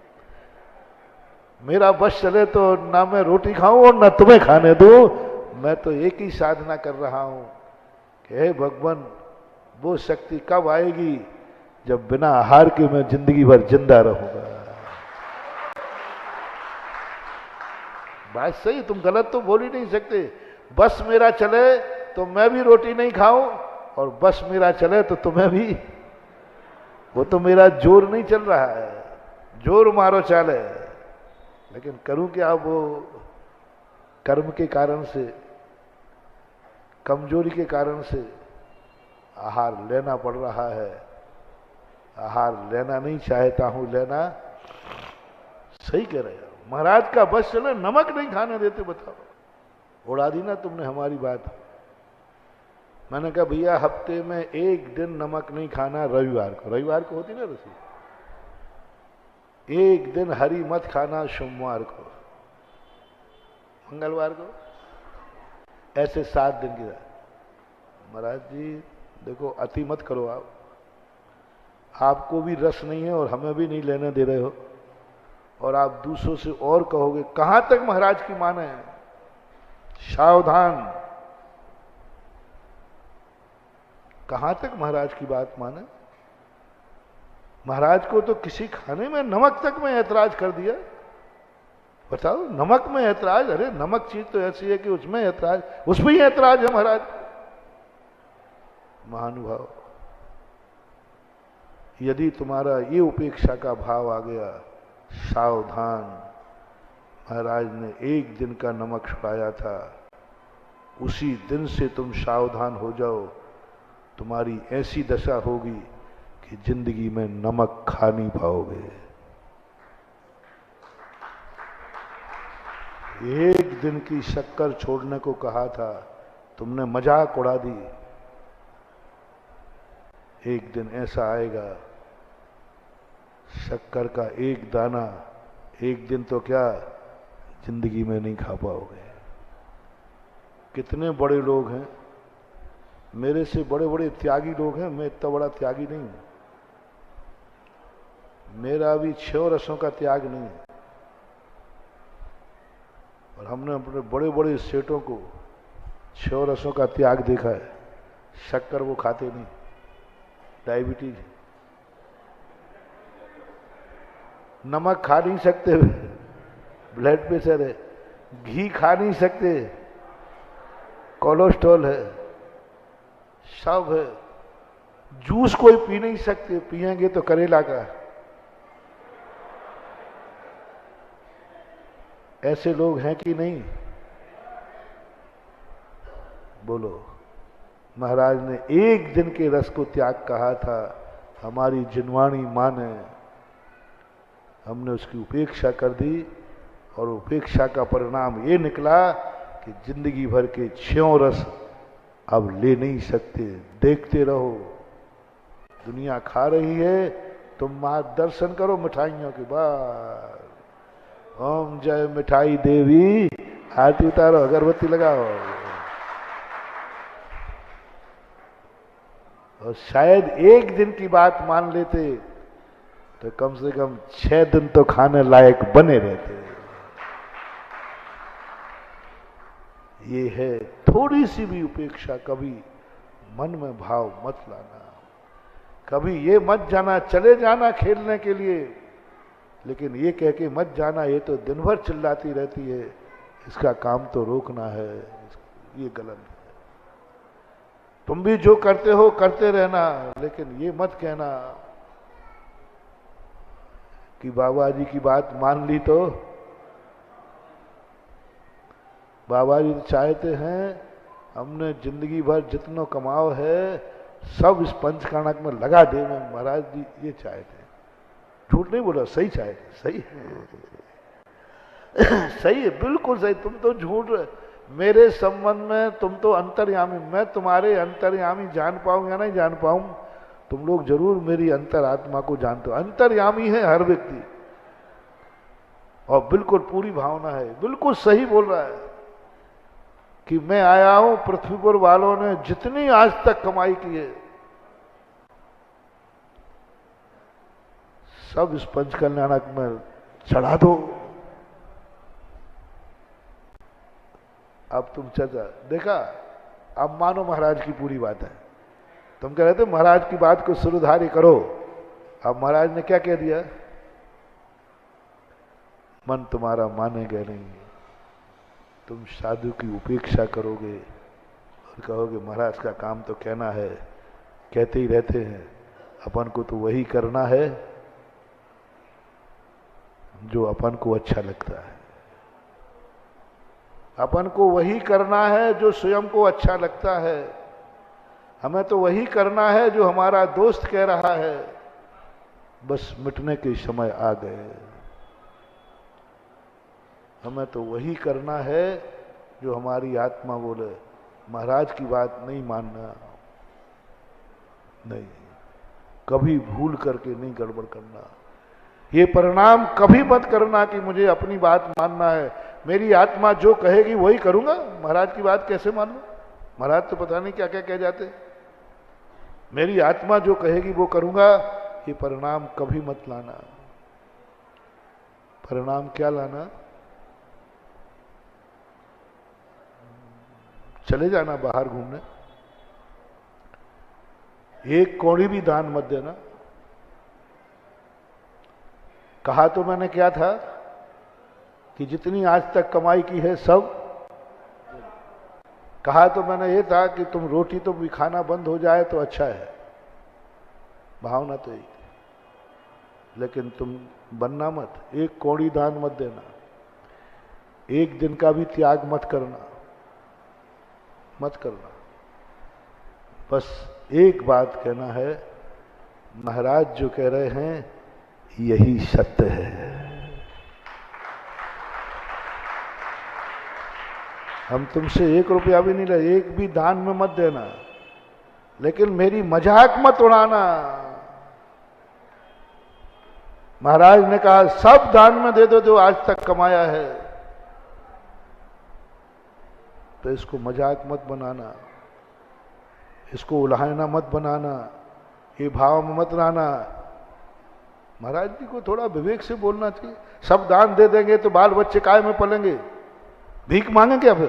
मेरा बस चले तो ना मैं रोटी खाऊं और ना तुम्हें खाने दूं। मैं तो एक ही साधना कर रहा हूं कि हे भगवान, वो शक्ति कब आएगी जब बिना आहार के मैं जिंदगी भर जिंदा रहूंगा। बात सही, तुम गलत तो बोल ही नहीं सकते। बस मेरा चले तो मैं भी रोटी नहीं खाऊं और बस मेरा चले तो तुम्हें भी। वो तो मेरा जोर नहीं चल रहा है, जोर मारो चाले। लेकिन करूं क्या? वो कर्म के कारण से, कमजोरी के कारण से आहार लेना पड़ रहा है। आहार लेना नहीं चाहता हूं लेना। सही कह रहे हो। महाराज का बस चले, नमक नहीं खाने देते। बताओ, उड़ा दी ना तुमने हमारी बात। मैंने कहा भैया हफ्ते में एक दिन नमक नहीं खाना, रविवार को। रविवार को होती ना रसी। एक दिन हरी मत खाना, सोमवार को, मंगलवार को, ऐसे 7 दिन की। महाराज जी देखो, अति मत करो। आपको भी रस नहीं है और हमें भी नहीं लेने दे रहे हो, और आप दूसरों से और कहोगे। कहां तक महाराज की माने? सावधान, कहां तक महाराज की बात माने? महाराज को तो किसी खाने में नमक तक में ऐतराज कर दिया। बताओ, नमक में ऐतराज? अरे नमक चीज तो ऐसी है कि उसमें ऐतराज, उसमें ही ऐतराज है महाराज। महानुभाव, यदि तुम्हारा ये उपेक्षा का भाव आ गया, सावधान। महाराज ने एक दिन का नमक छुड़ाया था, उसी दिन से तुम सावधान हो जाओ। तुम्हारी ऐसी दशा होगी कि जिंदगी में नमक खा नहीं पाओगे। एक दिन की शक्कर छोड़ने को कहा था, तुमने मजाक उड़ा दी। एक दिन ऐसा आएगा, शक्कर का एक दाना एक दिन तो क्या, जिंदगी में नहीं खा पाओगे। कितने बड़े लोग हैं, मेरे से बड़े बड़े त्यागी लोग हैं। मैं इतना बड़ा त्यागी नहीं हूं। मेरा भी 6 रसों का त्याग नहीं है। और हमने अपने बड़े बड़े सेठों को 6 रसों का त्याग देखा है। शक्कर वो खाते नहीं, डायबिटीज, नमक खा नहीं सकते, ब्लड प्रेशर है, घी खा नहीं सकते, कोलेस्ट्रॉल है, सब है। जूस कोई पी नहीं सकते, पिएंगे तो करेला का। ऐसे लोग हैं कि नहीं? बोलो। महाराज ने एक दिन के रस को त्याग कहा था। हमारी जिनवाणी मां ने, हमने उसकी उपेक्षा कर दी, और उपेक्षा का परिणाम ये निकला कि जिंदगी भर के 6 रस अब ले नहीं सकते। देखते रहो, दुनिया खा रही है, तुम मां दर्शन करो मिठाइयों के बाद। ओम जय मिठाई देवी, आरती उतारो, अगरबत्ती लगाओ। और शायद एक दिन की बात मान लेते तो कम से कम 6 दिन तो खाने लायक बने रहते। ये है, थोड़ी सी भी उपेक्षा कभी मन में भाव मत लाना। कभी ये मत जाना चले जाना खेलने के लिए, लेकिन ये कह के मत जाना ये तो दिन भर चिल्लाती रहती है, इसका काम तो रोकना है। ये गलत है। तुम भी जो करते हो करते रहना, लेकिन ये मत कहना कि बाबा जी की बात मान ली तो। बाबा जी चाहते हैं हमने जिंदगी भर जितना कमाओ है सब इस पंचकर्णक में लगा दे। मैं महाराज जी ये चाहे थे, झूठ नहीं बोला, सही चाहे थे, सही है सही है, बिल्कुल सही। तुम तो झूठ, मेरे संबंध में तुम तो अंतर्यामी, मैं तुम्हारे अंतर्यामी जान पाऊं या नहीं जान पाऊं, तुम लोग जरूर मेरी अंतरात्मा को जानते हो। अंतर्यामी है हर व्यक्ति, और बिल्कुल पूरी भावना है, बिल्कुल सही बोल रहा है कि मैं आया हूं, पृथ्वी पर वालों ने जितनी आज तक कमाई की है सब इस पंचकल्याणक में चढ़ा दो। अब तुम चर्चा देखा, अब मानो महाराज की पूरी बात है। तुम कह रहे थे महाराज की बात को सुरधारी करो, अब महाराज ने क्या कह दिया, मन तुम्हारा मानेगा नहीं, तुम साधु की उपेक्षा करोगे और कहोगे महाराज का काम तो कहना है, कहते ही रहते हैं, अपन को तो वही करना है जो अपन को अच्छा लगता है, अपन को वही करना है जो स्वयं को अच्छा लगता है, हमें तो वही करना है जो हमारा दोस्त कह रहा है। बस मिटने के समय आ गए, हमें तो वही करना है जो हमारी आत्मा बोले। महाराज की बात नहीं मानना, नहीं, कभी भूल करके नहीं गड़बड़ करना। ये परिणाम कभी मत करना कि मुझे अपनी बात मानना है, मेरी आत्मा जो कहेगी वही करूंगा, महाराज की बात कैसे मान लूं, महाराज तो पता नहीं क्या क्या कह जाते, मेरी आत्मा जो कहेगी वो करूंगा। ये परिणाम कभी मत लाना। परिणाम क्या लाना, चले जाना बाहर घूमने, एक कौड़ी भी दान मत देना। कहा तो मैंने क्या था कि जितनी आज तक कमाई की है सब, कहा तो मैंने ये था कि तुम रोटी तो भी खाना बंद हो जाए तो अच्छा है, भावना तो यही, लेकिन तुम बनना मत, एक कौड़ी दान मत देना, एक दिन का भी त्याग मत करना, मत करना। बस एक बात कहना है, महाराज जो कह रहे हैं यही सत्य है। हम तुमसे 1 रुपया भी नहीं ले, एक भी दान में मत देना, लेकिन मेरी मजाक मत उड़ाना। महाराज ने कहा सब दान में दे दो जो आज तक कमाया है, तो इसको मजाक मत बनाना, इसको उल्हाना मत बनाना, ये भाव में मत लाना। महाराज जी को थोड़ा विवेक से बोलना चाहिए। सब दान दे देंगे तो बाल बच्चे काय में पलेंगे, भीख मांगे क्या फिर,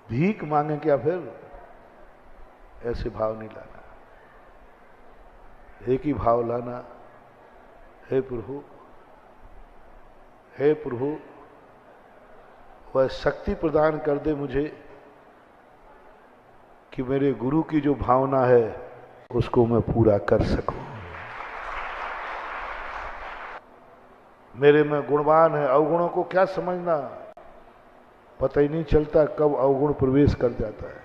भीख मांगे क्या फिर, ऐसे भाव नहीं लाना, एक ही भाव लाना, हे प्रभु, हे प्रभु वह शक्ति प्रदान कर दे मुझे कि मेरे गुरु की जो भावना है उसको मैं पूरा कर सकूं। मेरे में गुणवान है, अवगुणों को क्या समझना, पता ही नहीं चलता कब अवगुण प्रवेश कर जाता है।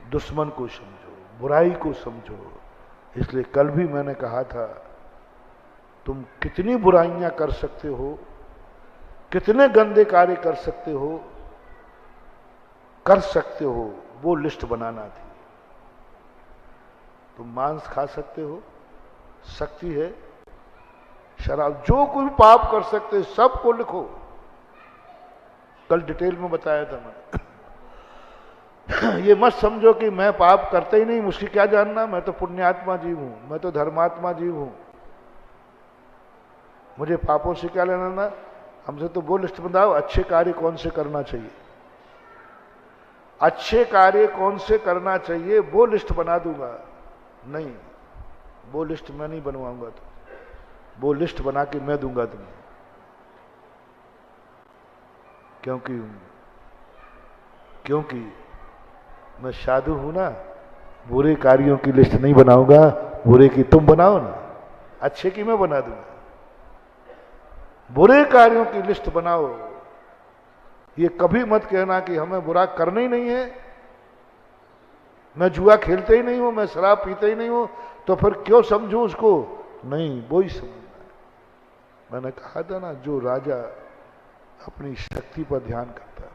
दुश्मन को समझो, बुराई को समझो। इसलिए कल भी मैंने कहा था, तुम कितनी बुराइयां कर सकते हो, कितने गंदे कार्य कर सकते हो, वो लिस्ट बनाना थी। तुम मांस खा सकते हो, शक्ति है, शराब, जो कोई पाप कर सकते सबको लिखो। कल डिटेल में बताया था मैंने। ये मत समझो कि मैं पाप करता ही नहीं, मुझे क्या जानना, मैं तो पुण्यात्मा जीव हूं, मैं तो धर्मात्मा जीव हूं, मुझे पापों से क्या लेना ना। हमसे तो वो लिस्ट बनाओ, अच्छे कार्य कौन से करना चाहिए, अच्छे कार्य कौन से करना चाहिए, वो लिस्ट बना दूंगा। नहीं, वो लिस्ट मैं नहीं बनवाऊंगा, तो वो लिस्ट बना के मैं दूंगा तुम्हें, क्योंकि मैं साधु हूं ना। बुरे कार्यों की लिस्ट नहीं बनाऊंगा, बुरे की तुम बनाओ ना, अच्छे की मैं बना दूंगा। बुरे कार्यों की लिस्ट बनाओ, ये कभी मत कहना कि हमें बुरा करना ही नहीं है, मैं जुआ खेलते ही नहीं हूं, मैं शराब पीते ही नहीं हूं, तो फिर क्यों समझूं उसको? नहीं, वो ही समझना है। मैंने कहा था ना, जो राजा अपनी शक्ति पर ध्यान करता है।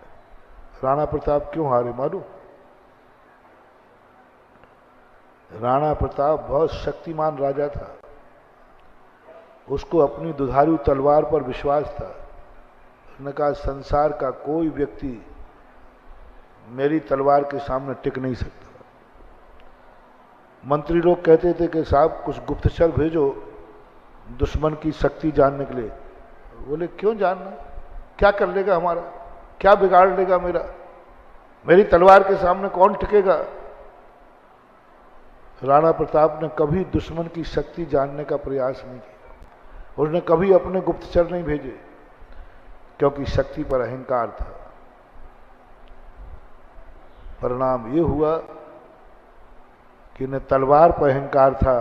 राणा प्रताप क्यों हारे मालूम? राणा प्रताप बहुत शक्तिमान राजा था, उसको अपनी दुधारू तलवार पर विश्वास था। उसने कहा संसार का कोई व्यक्ति मेरी तलवार के सामने टिक नहीं सकता। मंत्री लोग कहते थे कि साहब कुछ गुप्तचर भेजो दुश्मन की शक्ति जानने के लिए। बोले क्यों जानना, क्या कर लेगा हमारा, क्या बिगाड़ लेगा मेरा, मेरी तलवार के सामने कौन टिकेगा? राणा प्रताप ने कभी दुश्मन की शक्ति जानने का प्रयास नहीं किया, उसने कभी अपने गुप्तचर नहीं भेजे, क्योंकि शक्ति पर अहंकार था। परिणाम ये हुआ कि न तलवार पर अहंकार था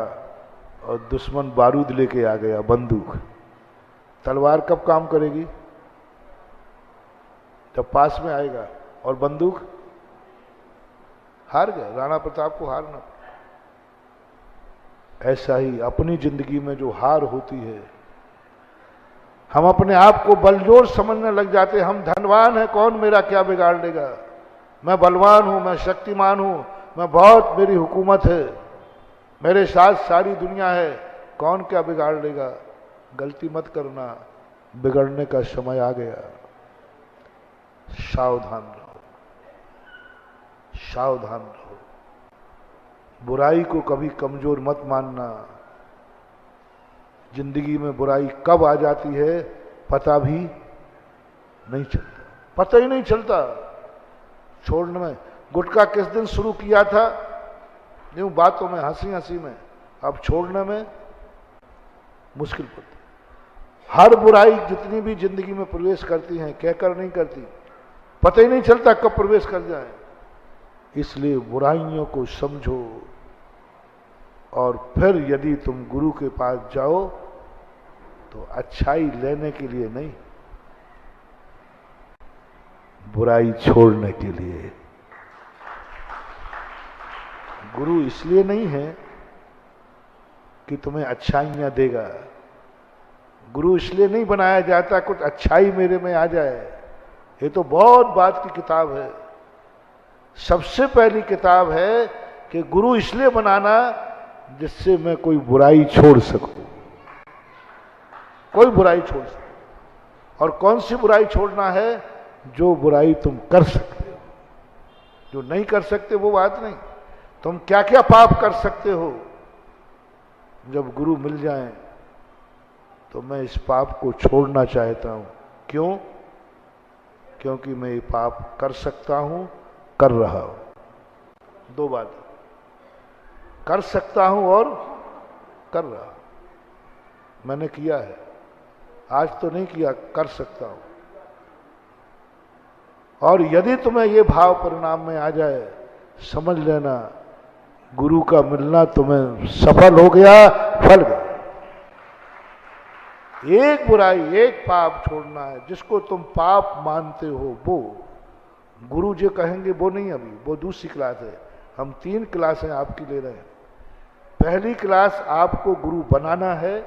और दुश्मन बारूद लेके आ गया, बंदूक। तलवार कब काम करेगी? जब पास में आएगा। और बंदूक हार गया, राणा प्रताप को हारना। ऐसा ही अपनी जिंदगी में जो हार होती है, हम अपने आप को बलजोर समझने लग जाते हैं, हम धनवान हैं, कौन मेरा क्या बिगाड़ लेगा, मैं बलवान हूं, मैं शक्तिमान हूं, मैं बहुत, मेरी हुकूमत है, मेरे साथ सारी दुनिया है, कौन क्या बिगाड़ लेगा। गलती मत करना, बिगड़ने का समय आ गया। सावधान रहो, सावधान रहो। बुराई को कभी कमजोर मत मानना। जिंदगी में बुराई कब आ जाती है पता भी नहीं चलता, पता ही नहीं चलता। छोड़ने में, गुटखा किस दिन शुरू किया था, यूं बातों में, हंसी हंसी में, अब छोड़ने में मुश्किल पड़ती। हर बुराई जितनी भी जिंदगी में प्रवेश करती हैं, कहकर नहीं करती, पता ही नहीं चलता कब प्रवेश कर जाए। इसलिए बुराइयों को समझो, और फिर यदि तुम गुरु के पास जाओ तो अच्छाई लेने के लिए नहीं, बुराई छोड़ने के लिए। गुरु इसलिए नहीं है कि तुम्हें अच्छाइयां देगा, गुरु इसलिए नहीं बनाया जाता कुछ अच्छाई मेरे में आ जाए। ये तो बहुत बात की किताब है। सबसे पहली किताब है कि गुरु इसलिए बनाना जिससे मैं कोई बुराई छोड़ सकूं, कोई बुराई छोड़ सकूं। और कौन सी बुराई छोड़ना है? जो बुराई तुम कर सकते हो। जो नहीं कर सकते वो बात नहीं, तुम क्या क्या पाप कर सकते हो। जब गुरु मिल जाए तो मैं इस पाप को छोड़ना चाहता हूं। क्यों? क्योंकि मैं ये पाप कर सकता हूं, कर रहा हूं। दो बात, कर सकता हूं और कर रहा हूं। मैंने किया है, आज तो नहीं किया, कर सकता हूं। और यदि तुम्हें ये भाव परिणाम में आ जाए, समझ लेना गुरु का मिलना तुम्हें सफल हो गया, फल गया। एक बुराई, एक पाप छोड़ना है। जिसको तुम पाप मानते हो वो गुरु जी कहेंगे, वो नहीं, अभी वो दूसरी क्लास है। हम 3 क्लासें आपकी ले रहे हैं। पहली क्लास आपको गुरु बनाना है,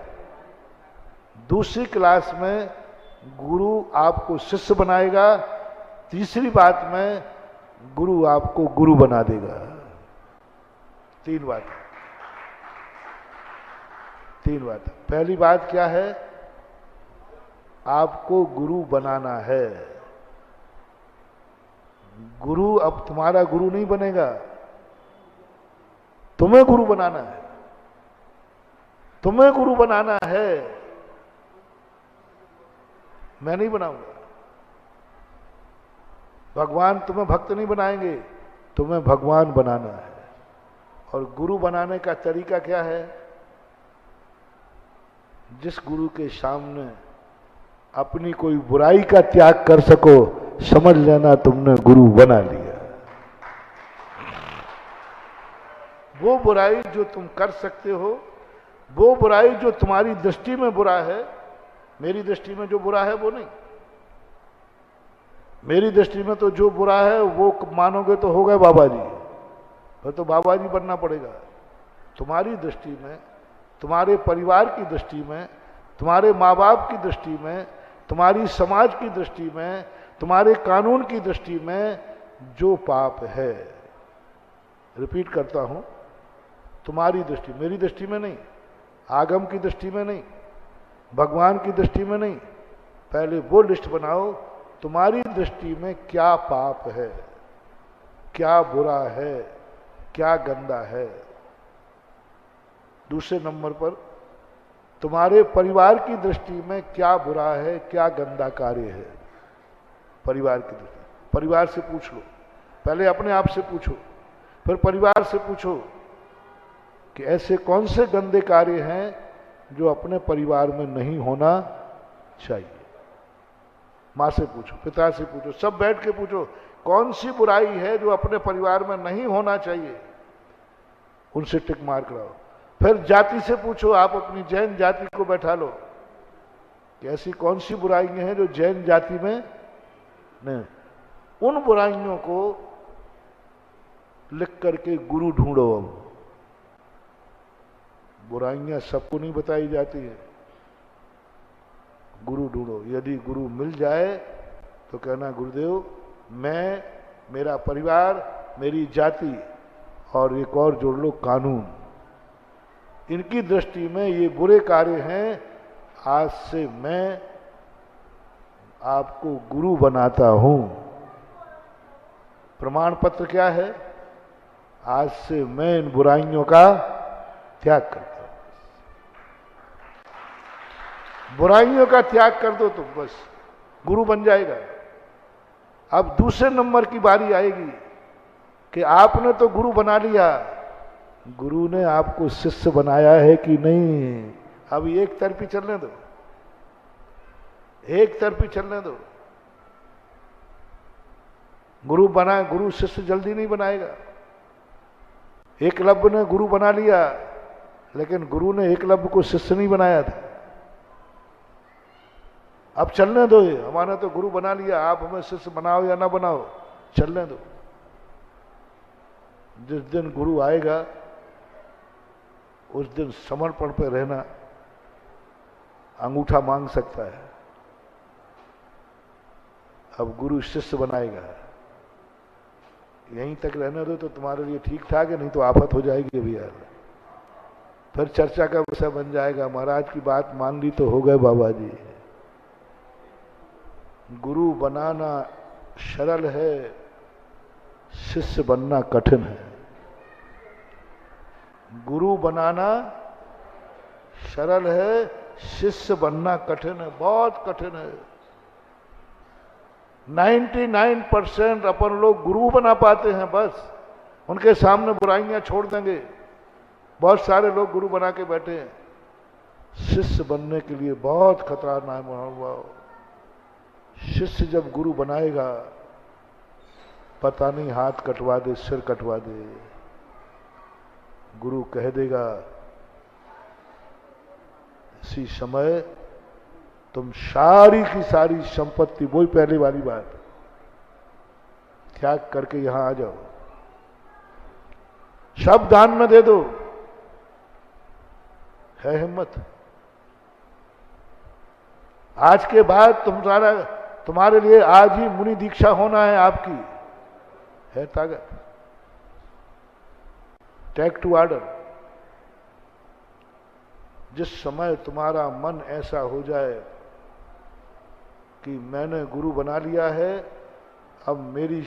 दूसरी क्लास में गुरु आपको शिष्य बनाएगा, तीसरी बात में गुरु आपको गुरु बना देगा। 3 बात, 3 बात। पहली बात क्या है? आपको गुरु बनाना है। गुरु अब तुम्हारा गुरु नहीं बनेगा, तुम्हें गुरु बनाना है, तुम्हें गुरु बनाना है। मैं नहीं बनाऊंगा। भगवान तुम्हें भक्त नहीं बनाएंगे, तुम्हें भगवान बनाना है। और गुरु बनाने का तरीका क्या है? जिस गुरु के सामने अपनी कोई बुराई का त्याग कर सको, समझ लेना तुमने गुरु बना लिया। वो बुराई जो तुम कर सकते हो, वो बुराई जो तुम्हारी दृष्टि में बुरा है, मेरी दृष्टि में जो बुरा है वो नहीं। मेरी दृष्टि में तो जो बुरा है वो मानोगे तो हो गए बाबा जी, फिर तो बाबा जी बनना पड़ेगा। तुम्हारी दृष्टि में, तुम्हारे परिवार की दृष्टि में, तुम्हारे माँ बाप की दृष्टि में, तुम्हारी समाज की दृष्टि में, तुम्हारे कानून की दृष्टि में जो पाप है, रिपीट करता हूं, तुम्हारी दृष्टि, मेरी दृष्टि में नहीं, आगम की दृष्टि में नहीं, भगवान की दृष्टि में नहीं, पहले वो लिस्ट बनाओ तुम्हारी दृष्टि में क्या पाप है, क्या बुरा है, क्या गंदा है। दूसरे नंबर पर तुम्हारे परिवार की दृष्टि में क्या बुरा है, क्या गंदा कार्य है। परिवार की दृष्टि, परिवार से पूछ लो, पहले अपने आप से पूछो, फिर परिवार से पूछो कि ऐसे कौन से गंदे कार्य हैं जो अपने परिवार में नहीं होना चाहिए। माँ से पूछो, पिता से पूछो, सब बैठ के पूछो कौन सी बुराई है जो अपने परिवार में नहीं होना चाहिए, उनसे टिक मार कराओ। फिर जाति से पूछो, आप अपनी जैन जाति को बैठा लो कि ऐसी कौन सी बुराइयां हैं जो जैन जाति में नहीं। उन बुराइयों को लिख करके गुरु ढूंढो। अब बुराइयां सबको नहीं बताई जाती है, गुरु ढूंढो। यदि गुरु मिल जाए तो कहना गुरुदेव मैं, मेरा परिवार, मेरी जाति और एक और जोड़ लो कानून, इनकी दृष्टि में ये बुरे कार्य हैं, आज से मैं आपको गुरु बनाता हूं। प्रमाण पत्र क्या है? आज से मैं इन बुराइयों का त्याग करता हूं। बुराइयों का त्याग कर दो तो बस गुरु बन जाएगा। अब दूसरे नंबर की बारी आएगी कि आपने तो गुरु बना लिया, गुरु ने आपको शिष्य बनाया है कि नहीं। अब एक तरफी चलने दो, एक तरफी चलने दो। गुरु बना, गुरु शिष्य जल्दी नहीं बनाएगा। एकलव्य ने गुरु बना लिया, लेकिन गुरु ने एकलव्य को शिष्य नहीं बनाया था। अब चलने दो, हमारा तो गुरु बना लिया, आप हमें शिष्य बनाओ या ना बनाओ, चलने दो। जिस दिन गुरु आएगा उस दिन समर्पण पे रहना। अंगूठा मांग सकता है, अब गुरु शिष्य बनाएगा। यहीं तक रहने दो तो तुम्हारे लिए ठीक ठाक है, नहीं तो आफत हो जाएगी अभी यार। फिर चर्चा का विषय बन जाएगा, महाराज की बात मान ली तो हो गए बाबा जी। गुरु बनाना सरल है, शिष्य बनना कठिन है। गुरु बनाना सरल है, शिष्य बनना कठिन है, बहुत कठिन है। 99% अपन लोग गुरु बना पाते हैं, बस उनके सामने बुराइयां छोड़ देंगे। बहुत सारे लोग गुरु बना के बैठे हैं। शिष्य बनने के लिए बहुत खतरनाक हुआ। शिष्य जब गुरु बनाएगा, पता नहीं हाथ कटवा दे, सिर कटवा दे। गुरु कह देगा इसी समय तुम सारी की सारी संपत्ति, वही पहले वाली बात, त्याग करके यहां आ जाओ, सब दान में दे दो। है हिम्मत? आज के बाद तुम्हारे लिए आज ही मुनि दीक्षा होना है आपकी, है ताकत? Take to order. जिस समय तुम्हारा मन ऐसा हो जाए कि मैंने गुरु बना लिया है, अब मेरी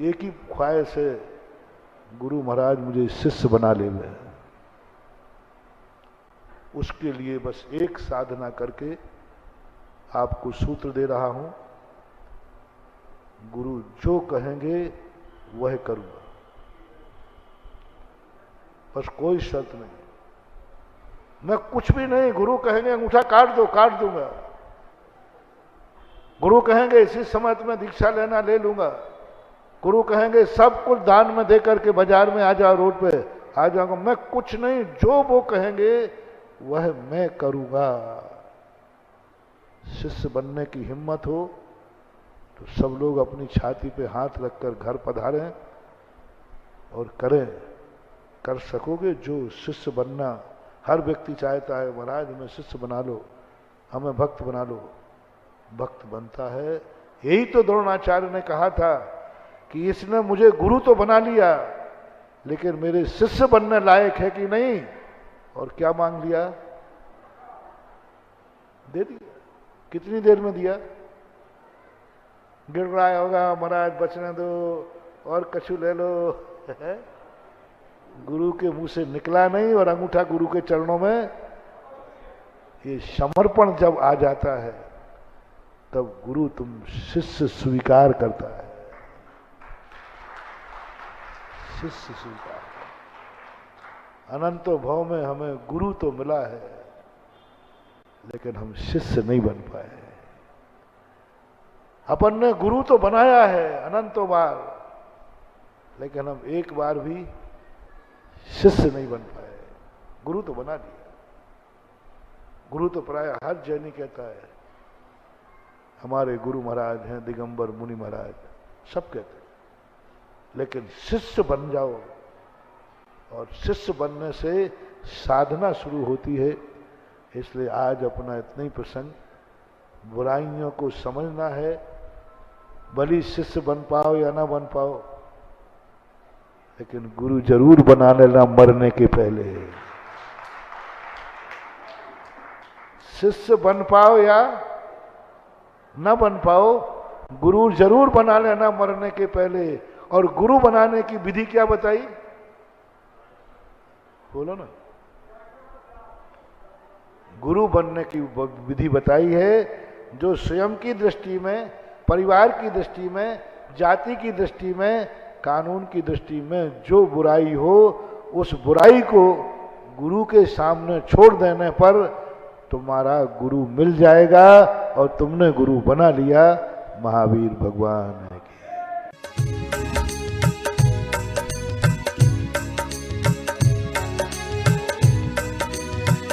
एक ही ख्वाहिश है, गुरु महाराज मुझे शिष्य बना ले। उसके लिए बस एक साधना करके आपको सूत्र दे रहा हूं, गुरु जो कहेंगे वह करूंगा, बस कोई शर्त नहीं। मैं कुछ भी नहीं, गुरु कहेंगे अंगूठा काट दो, काट दूंगा। गुरु कहेंगे इसी समय तुम्हें दीक्षा लेना, ले लूंगा। गुरु कहेंगे सब कुछ दान में दे करके बाजार में आ जाओ, रोड पे आ जाऊंगा। मैं कुछ नहीं, जो वो कहेंगे वह मैं करूंगा। शिष्य बनने की हिम्मत हो तो सब लोग अपनी छाती पे हाथ रखकर घर पधारें और करें। कर सकोगे जो शिष्य बनना हर व्यक्ति चाहता है, महाराज हमें शिष्य बना लो, हमें भक्त बना लो, भक्त बनता है। यही तो द्रोणाचार्य ने कहा था कि इसने मुझे गुरु तो बना लिया लेकिन मेरे शिष्य बनने लायक है कि नहीं। और क्या मांग लिया? दे दिया। कितनी देर में दिया? गिर रहा होगा, महाराज बचने दो और कछु ले लो। गुरु के मुंह से निकला नहीं और अंगूठा गुरु के चरणों में। ये समर्पण जब आ जाता है तब गुरु तुम शिष्य स्वीकार करता है, शिष्य स्वीकार। अनंतो भव में हमें गुरु तो मिला है लेकिन हम शिष्य नहीं बन पाए। अपन ने गुरु तो बनाया है अनंतों बार लेकिन हम एक बार भी शिष्य नहीं बन पाए। गुरु तो बना दिया। गुरु तो प्राय हर जैनी कहता है हमारे गुरु महाराज हैं, दिगंबर मुनि महाराज, सब कहते हैं। लेकिन शिष्य बन जाओ, और शिष्य बनने से साधना शुरू होती है। इसलिए आज अपना इतना ही प्रसंग, बुराइयों को समझना है। भली शिष्य बन पाओ या ना बन पाओ लेकिन गुरु जरूर बना लेना मरने के पहले। शिष्य बन पाओ या न बन पाओ, गुरु जरूर बना लेना मरने के पहले। और गुरु बनाने की विधि क्या बताई? बोलो ना। गुरु बनने की विधि बताई है जो स्वयं की दृष्टि में, परिवार की दृष्टि में, जाति की दृष्टि में, कानून की दृष्टि में जो बुराई हो, उस बुराई को गुरु के सामने छोड़ देने पर तुम्हारा गुरु मिल जाएगा और तुमने गुरु बना लिया। महावीर भगवान है।